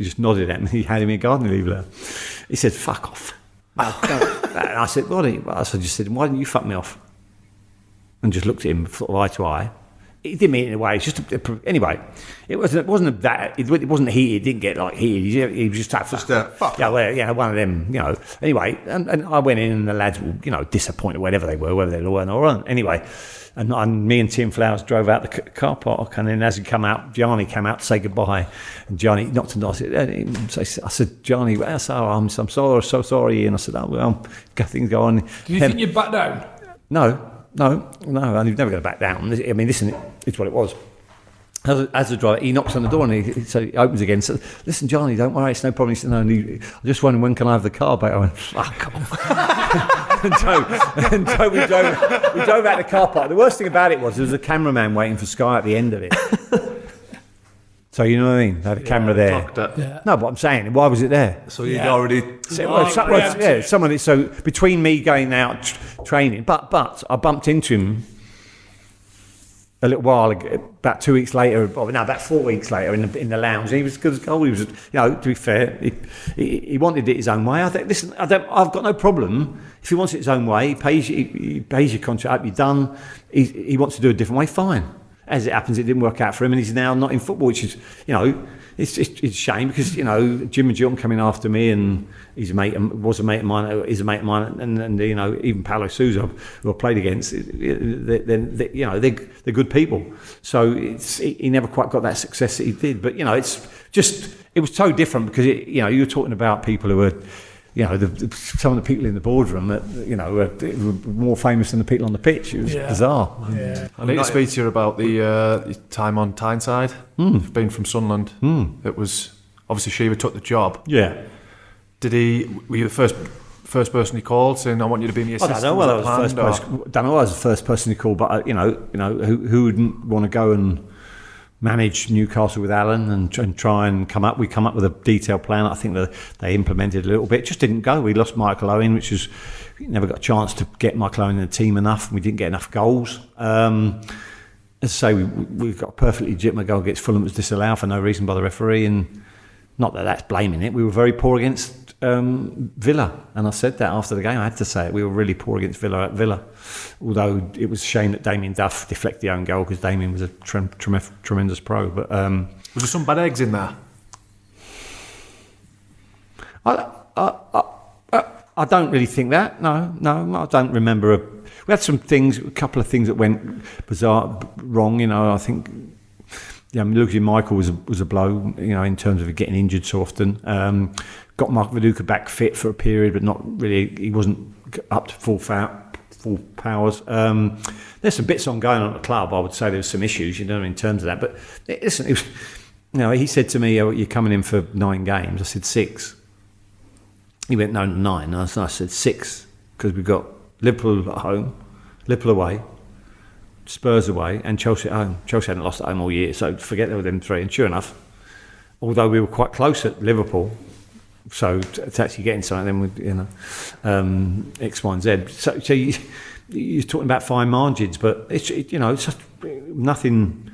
just nodded at me. He handed me a gardening leave letter. He said, fuck off. And I said, what? I just said, why didn't you fuck me off? And just looked at him sort of eye to eye. He didn't mean it in a way. It's just anyway. It wasn't that. It wasn't heated. It didn't get like heated. He was just like fuck. Yeah, well, yeah, one of them. Anyway, and I went in, and the lads were disappointed, whatever they were, whether they were or weren't. Anyway, and me and Tim Flowers drove out the car park, and then as he come out, Gianni came out to say goodbye, and Gianni knocked on the door. I said, Gianni, well, so I'm so sorry, and I said, oh well, things go on. Do you think you'd back down? No, and he's never going to back down. I mean, listen, it's what it was. As the driver, he knocks on the door and he opens again. So, listen, Johnny, don't worry, it's no problem. He said, no, I just wondering when can I have the car back? I went, fuck off. and so we drove out the car park. The worst thing about it was there was a cameraman waiting for Sky at the end of it. So you know what I mean? They had a camera there. Yeah. No, but I'm saying, why was it there? So you'd already... So between me going out training, but I bumped into him a little while ago, about 2 weeks later, about 4 weeks later in the lounge. And he was good as gold. He was, to be fair, he wanted it his own way. I think, listen, I've got no problem if he wants it his own way. He pays your contract up. You're done. He wants to do it a different way. Fine. As it happens, it didn't work out for him, and he's now not in football, which is, it's a shame because, Jim and John coming after me, and he's was a mate of mine, is a mate of mine, and even Paolo Sousa, who I played against, they're good people. So he never quite got that success that he did. But, it was so different because, you were talking about people who were, some of the people in the boardroom that, were more famous than the people on the pitch. It was bizarre. Yeah. I need to speak to you about the time on Tyneside. You've been from Sunderland. It was obviously Shiva took the job. Yeah. Were you the first person he called saying, I want you to be my assistant? I don't know whether I was the first person he called, but who wouldn't want to go and manage Newcastle with Alan and try and come up. We come up with a detailed plan. I think that they implemented a little bit. It just didn't go. We lost Michael Owen, which was never got a chance to get Michael Owen in the team enough. And we didn't get enough goals. As I say, we got a perfectly legitimate goal against Fulham that was disallowed for no reason by the referee, and not that that's blaming it. We were very poor against Villa, and I said that after the game. I had to say it. We were really poor against Villa at Villa, although it was a shame that Damien Duff deflected the own goal because Damien was a tremendous pro. But was there some bad eggs in there? I don't really think that. No, I don't remember. We had a couple of things that went bizarre, wrong. I think losing Michael was a blow, in terms of getting injured so often. Got Mark Viduka back fit for a period, but not really. He wasn't up to full powers. There's some bits ongoing on at the club. I would say there was some issues, in terms of that. But listen, it was, he said to me, "You're coming in for 9 games." I said 6. He went, "No, 9." I said 6 because we've got Liverpool at home, Liverpool away, Spurs away, and Chelsea at home. Chelsea hadn't lost at home all year, so forget them 3. And sure enough, although we were quite close at Liverpool, so to actually getting something, then with X, Y, and Z. So you're talking about fine margins, but it's just nothing.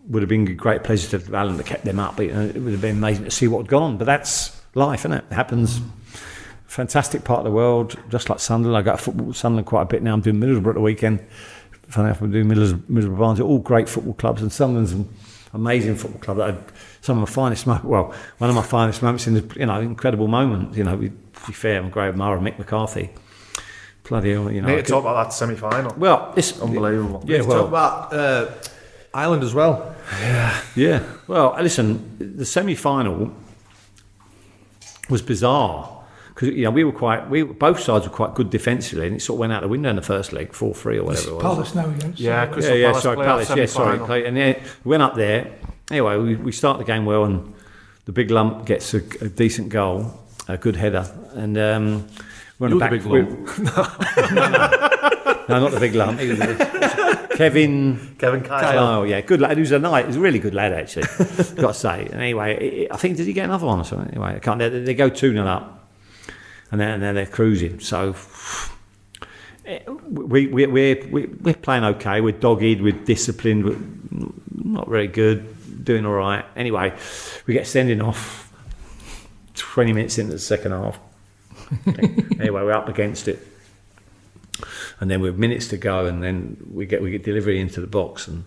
Would have been a great pleasure to Alan that kept them up. But, it would have been amazing to see what had gone on. But that's life, isn't it? It happens. Fantastic part of the world, just like Sunderland. I got football with Sunderland quite a bit now. I'm doing Middlesbrough at the weekend. Funny enough, I'm doing Middlesbrough Barnes. They're all great football clubs, and Sunderland's an amazing football club. That had some of my finest moments. Well, one of my finest moments in the incredible moment. To be fair, I'm Graham Murray, Mick McCarthy. Bloody hell, Need to talk about that semi-final. Well, it's unbelievable. Yeah, talk about Ireland as well. Yeah. Well, listen, the semi-final was bizarre because both sides were quite good defensively, and it sort of went out the window in the first leg, 4-3 or whatever it was. Palace now against. Palace. Yeah, sorry. And then we went up there. Anyway, we start the game well, and the big lump gets a decent goal, a good header, and we're on the back. Big lump. No, not the big lump. Kevin Kyle. Oh, yeah, good lad. He was a really good lad, actually. Got to say. And anyway, I think, did he get another one or something? Anyway, I can't. They go 2-0 up, and then they're cruising. So we're playing okay. We're dogged. We're disciplined. We're not very good. Doing all right. Anyway, we get sending off 20 minutes into the second half. Anyway, we're up against it. And then with minutes to go, and then we get delivery into the box, and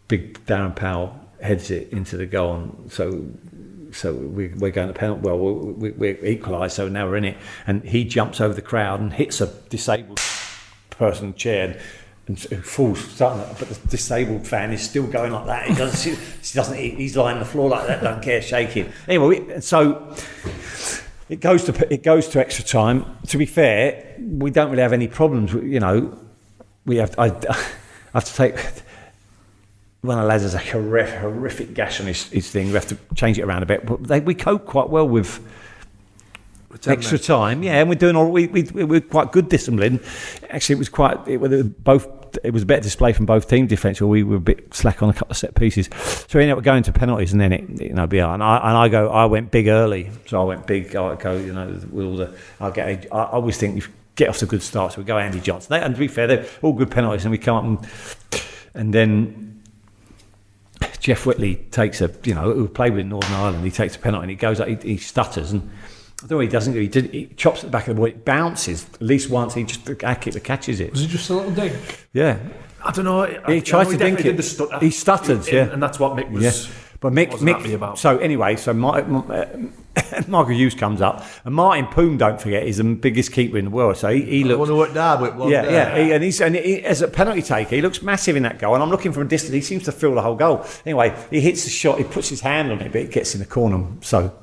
big Darren Powell heads it into the goal, and so we're going to penalty. Well, we're equalised, so now we're in it, and he jumps over the crowd and hits a disabled person chair, and falls. But the disabled fan is still going like that. He's lying on the floor like that, don't care, shaking. Anyway, so. It goes to extra time. To be fair, we don't really have any problems. We have. I have to take one of the lads has a horrific gash on his thing. We have to change it around a bit. But we cope quite well with extra time. Yeah, and we're doing all. We're quite good discipline. Actually, it was a better display from both teams defensively. We were a bit slack on a couple of set pieces. So we ended up going to penalties, and then I went big early. So I went big. I go, with all the. I always think you get off to a good start. So we go Andy Johnson. And to be fair, they're all good penalties, and we come up and then Jeff Whitley takes who played with Northern Ireland. He takes a penalty, and he goes up. He stutters and. I don't know what he doesn't do. He chops at the back of the ball. It bounces at least once. He just catches it. Was it just a little dig? Yeah. I don't know. He tried to dink it. He stuttered, yeah. And that's what Mick was. Yeah. But Mick happy about. So anyway, Michael Hughes comes up, and Martin Poon, don't forget, is the biggest keeper in the world. So he looks. I wonder what Darby was. Yeah. He as a penalty taker, he looks massive in that goal. And I'm looking from a distance. He seems to fill the whole goal. Anyway, he hits the shot. He puts his hand on it, but it gets in the corner. So.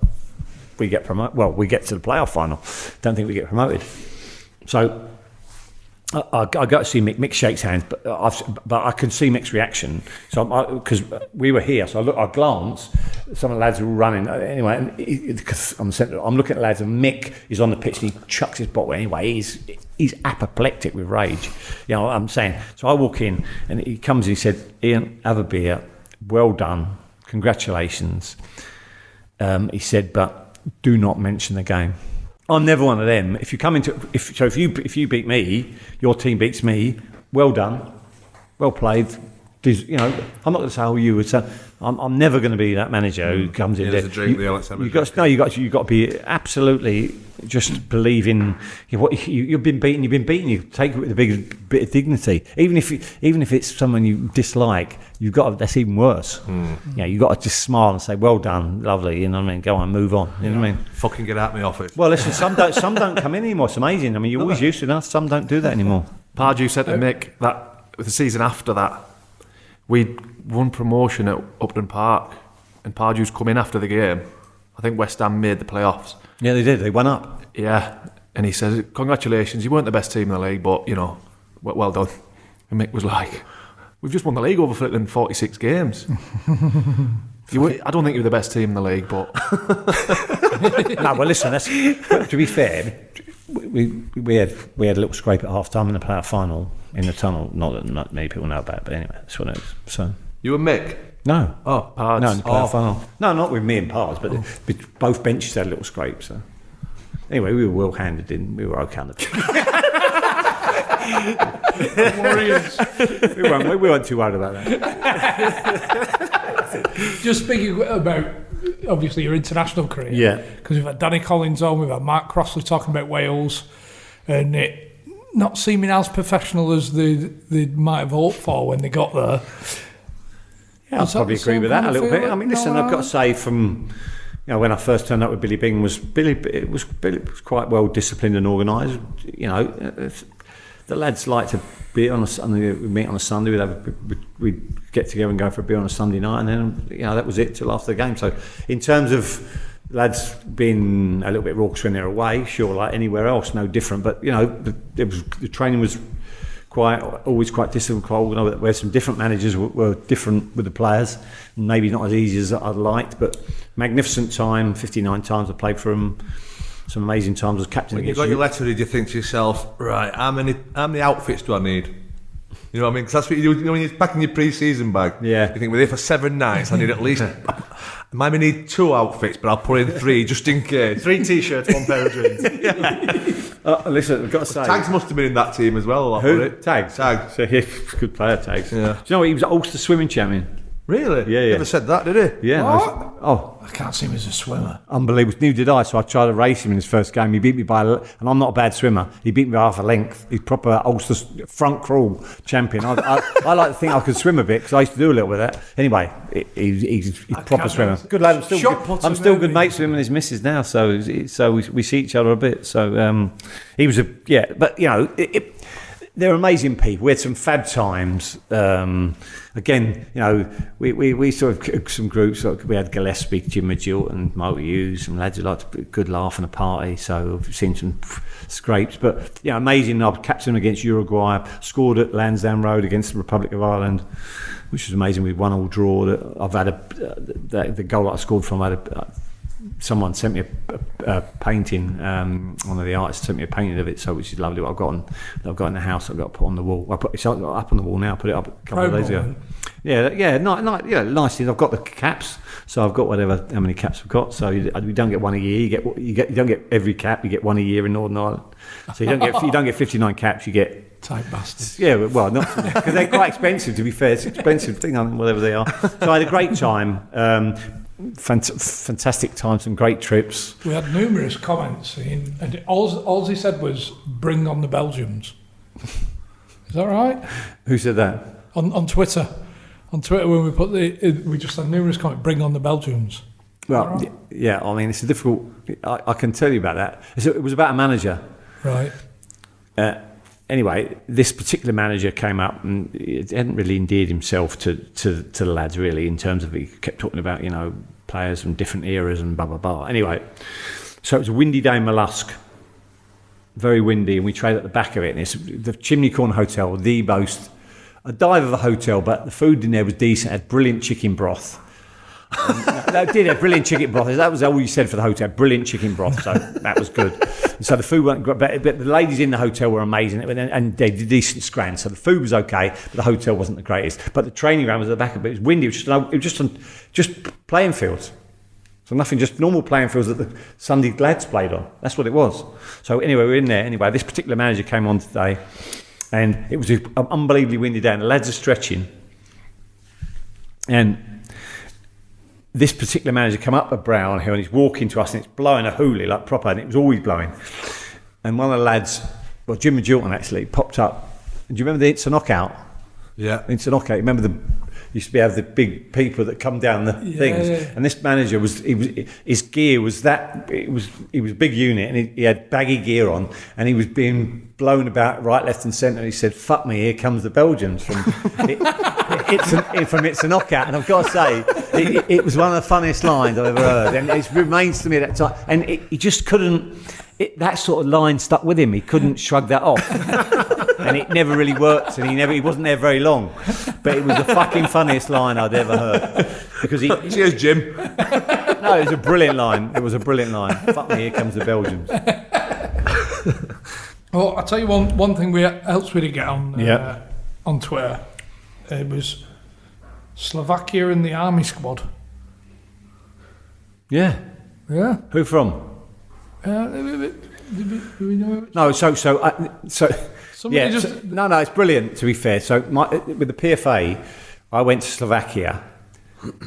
We get promoted. Well, we get to the playoff final. Don't think we get promoted. So I got to see Mick. Mick shakes hands, but I can see Mick's reaction. So because we were here, so I glance. Some of the lads were all running anyway. Because I'm looking at the lads, and Mick is on the pitch. And he chucks his bottle anyway. He's apoplectic with rage. You know what I'm saying? So I walk in, and he comes. And he said, "Iain, have a beer. Well done. Congratulations." He said, but. Do not mention the game. I'm never one of them. If you come into if you beat me, your team beats me. Well done, well played. I'm not going to say you would say. I'm never going to be that manager who comes in there. You got to be absolutely just believe in you've been beaten. You take it with a big bit of dignity. Even if it's someone you dislike, you've got to, that's even worse. You've got to just smile and say, "Well done, lovely." You know what I mean? Go on, move on. You know what I mean? Fucking get out my office. Well, listen, some don't come in anymore. It's amazing. I mean, you always used to. Now some don't do that anymore. Pardew said to Mick that with the season after that. we'd won promotion at Upton Park, and Pardew's come in after the game. I think West Ham made the playoffs. Yeah, they did. They went up. Yeah, and he says, "Congratulations, you weren't the best team in the league, but well done." And Mick was like, "We've just won the league over flipping 46 games." I don't think you're the best team in the league, but No, well, listen. To be fair, we had a little scrape at half time in the playoff final in the tunnel. Not many people know about it, but anyway, that's what it is. So You and Mick? no, Oh, no, in the playoff final. No, not with me and Pards, but both benches had a little scrape. So anyway, we were well handed in. We were okay on the Warriors. we weren't too worried about that. Just speaking about, obviously, your international career. Yeah. Because we've had Danny Collins on, we've had Mark Crossley talking about Wales, and it not seeming as professional as they might have hoped for when they got there. Yeah, I'd probably agree with that a little bit. I mean, listen, I've got to say, from when I first turned up with Billy Bing, Billy was quite well disciplined and organised. The lads like to be on a Sunday. We meet on a Sunday. We'd get together and go for a beer on a Sunday night, and then that was it till after the game. So, in terms of lads being a little bit raucous when they're away, sure, like anywhere else, no different. But the training was always quite disciplined, quite organised. Where some different managers were different with the players, maybe not as easy as I'd liked, but magnificent time. 59 times I played for them. Some amazing times as captain. When you got your letter, did you think to yourself, right, how many outfits do I need? You know what I mean? Because that's what you do when you're packing your pre-season bag. Yeah. You think, we're here for 7 nights, I need at least... I might need 2 outfits, but I'll put in 3 just in case. 3 t-shirts, 1 pair of jeans. Listen, I've got to say... Tags must have been in that team as well. A lot, Who? it? Tags? Tags. So, yeah, good player, Tags. Yeah. Do you know what? He was Ulster swimming champion. Really? Yeah. Never said that, did he? Yeah. What? I can't see him as a swimmer. Unbelievable. Neither did I. So I tried to race him in his first game. He beat me and I'm not a bad swimmer. He beat me by half a length. He's proper Ulster front crawl champion. I like to think I could swim a bit because I used to do a little bit of that. Anyway, he's proper swimmer. Good lad. I'm still good mates with him and his missus now. So we see each other a bit. So he was but they're amazing people. We had some fab times. Again, we sort of some groups. Like we had Gillespie, Jim Magilton, and Mark Hughes, some lads who liked to put a good laugh and a party. So I've seen some scrapes, but amazing. I was captain against Uruguay, scored at Lansdowne Road against the Republic of Ireland, which was amazing. We 1-1 draw. I've had the goal that I scored from. Someone sent me a painting. One of the artists sent me a painting of it, which is lovely. What I've got in the house. I've got to put on the wall. It's up on the wall now. I put it up a couple of days ago. Nice things. I've got the caps, so I've got how many caps we've got. So we don't get one a year. You don't get every cap. You get one a year in Northern Ireland. So you don't get 59 caps. You get tight bastards. Yeah, well, not because they're quite expensive. To be fair, it's expensive thing, whatever they are. So I had a great time. Fantastic time, some great trips. We had numerous comments, and all he said was, "Bring on the Belgians." Is that right? Who said that? On Twitter. On Twitter, when we put we just had numerous comments, "Bring on the Belgians." Well, right? Yeah. I mean, it's a difficult. I can tell you about that. It was about a manager, right? Anyway, this particular manager came up and he hadn't really endeared himself to the lads, really, in terms of he kept talking about, players from different eras and blah, blah, blah. Anyway, so it was a windy day in Mollusk, very windy, and we traded at the back of it. And it's the Chimney Corner Hotel, the most, a dive of a hotel, but the food in there was decent, had brilliant chicken broth. That did have brilliant chicken broth. That was all you said for the hotel. Brilliant chicken broth, so that was good. And so the food wasn't great, but the ladies in the hotel were amazing, and they did decent scran. So the food was okay, but the hotel wasn't the greatest. But the training ground was at the back of it. It was windy. It was just playing fields. So nothing, just normal playing fields that the Sunday lads played on. That's what it was. So anyway, we were in there. Anyway, this particular manager came on today, and it was an unbelievably windy day, and the lads are stretching, and this particular manager come up a brow hill and he's walking to us and it's blowing a hoolie like proper, and it was always blowing. And one of the lads, Jim Magilton actually, popped up. And do you remember the It's a Knockout? Yeah. It's a Knockout. You remember used to have the big people that come down the things. Yeah. And this manager his gear was he was a big unit, and he had baggy gear on, and he was being blown about right, left and centre. And he said, "Fuck me, here comes the Belgians." It's a Knockout, and I've got to say, it was one of the funniest lines I've ever heard, and it remains to me at that time. And he just couldn't. That sort of line stuck with him. He couldn't shrug that off, and it never really worked. And he wasn't there very long, but it was the fucking funniest line I'd ever heard. Because cheers, Jim. No, it was a brilliant line. It was a brilliant line. Fuck me, here comes the Belgians. Well, I'll tell you one thing else we did get on Twitter. It was Slovakia in the army squad. Yeah. Yeah. Who from? No, it's brilliant. To be fair, with the PFA, I went to Slovakia.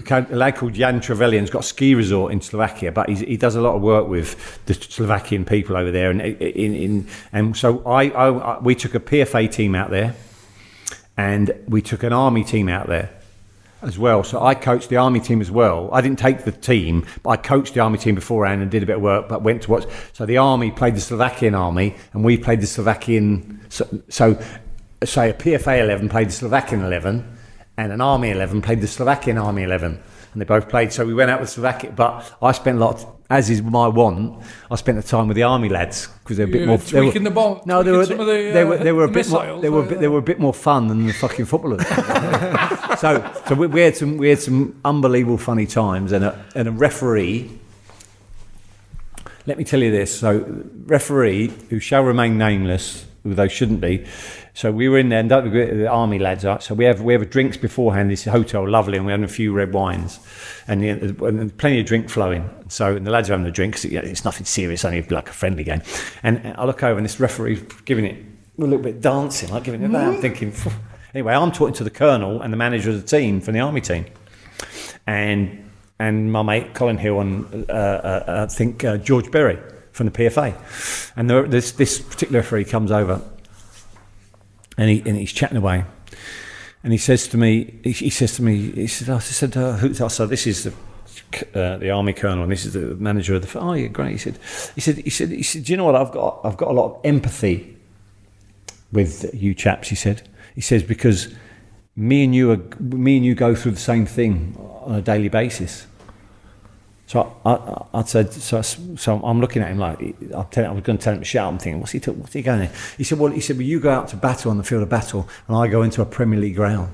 A lad called Jan Trevelyan's got a ski resort in Slovakia, but he does a lot of work with the Slovakian people over there, and so we took a PFA team out there, and we took an army team out there as well. So I coached the army team as well. I didn't take the team, but I coached the army team beforehand and did a bit of work, but went to watch. So the army played the Slovakian army, and we played the Slovakian. So say a PFA 11 played the Slovakian 11, and an army 11 played the Slovakian army 11, and they both played. So we went out with Slovakia, but I spent a lot. As is my want, I spent the time with the army lads because they're a bit more. Tweaking the bomb. No, they were a bit more. They were a bit more fun than the fucking footballers. so we had some unbelievable funny times, and a referee. Let me tell you this. So referee, who shall remain nameless, although shouldn't be. So we were in there, and the army lads are. So we have drinks beforehand. This hotel, lovely, and we had a few red wines, and plenty of drink flowing. So and the lads are having a drink because it's nothing serious, only like a friendly game. And I look over, and this referee's giving it a little bit dancing, like giving it that. I'm thinking. Anyway, I'm talking to the colonel and the manager of the team from the army team, and my mate Colin Hill and I think George Berry from the PFA, and this particular referee comes over. And he's chatting away, and he says to me, so this is the army colonel, and this is the manager of the. Oh, yeah, great. He said, do you know what? I've got a lot of empathy with you chaps. He says because me and you go through the same thing on a daily basis. So I said, so I'm looking at him like, I was going to tell him to shout. I'm thinking, what's he going there? He said, well, you go out to battle on the field of battle, and I go into a Premier League ground.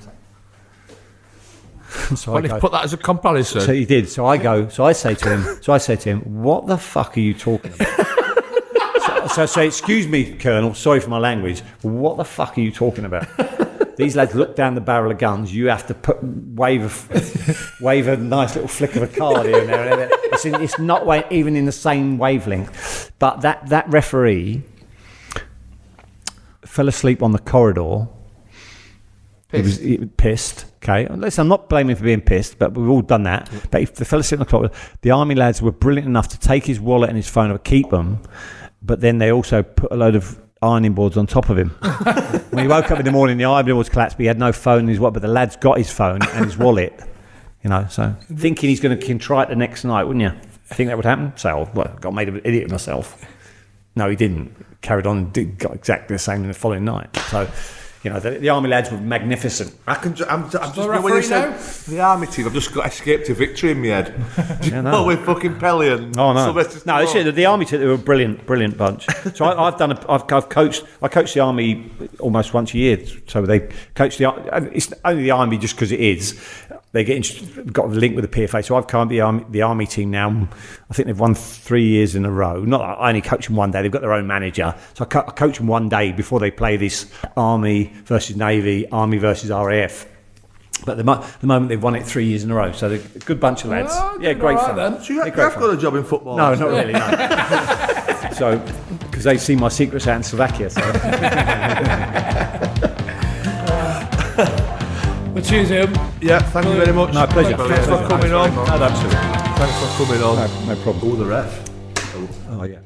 So well, put that as a comparison. So he did. So I say to him, what the fuck are you talking about? so I say, excuse me, Colonel, sorry for my language. What the fuck are you talking about? These lads look down the barrel of guns. You have to wave a nice little flick of a card here and there. It's not even in the same wavelength. But that referee fell asleep on the corridor. Pissed. He was pissed. Okay, listen, I'm not blaming him for being pissed, but we've all done that. But if the fella sitting on the corridor, the army lads were brilliant enough to take his wallet and his phone and keep them. But then they also put a load of ironing boards on top of him. When he woke up in the morning, the ironing boards collapsed, but he had no phone in his wallet, but the lad's got his phone and his wallet, so thinking he's going to contrite the next night, wouldn't you? I think that would happen. So, got made an idiot of myself. No, he didn't. Carried on and got exactly the same the following night. So, the army lads were magnificent. I'm just when you said the army team, I've just got Escape to Victory in my head. With fucking Pelly and the army team, they were a brilliant bunch. So I coach the army almost once a year. So they coach it's only the army just because it is. They got a link with the PFA, so I've coached the army team now. I think they've won 3 years in a row. Not I only coach them one day; they've got their own manager. So I coach them one day before they play this Army versus Navy, Army versus RAF. But at the moment they've won it 3 years in a row. So they're a good bunch of lads. Great fun. Then. So you've got a job in football? No, not really. No. So because they've seen my secrets out in Slovakia. So. Well, cheers, Ian. Yeah, thank you very much. No, pleasure. Thanks for coming on. No, absolutely. Thanks for coming on. No problem. Oh, the ref. Oh, yeah.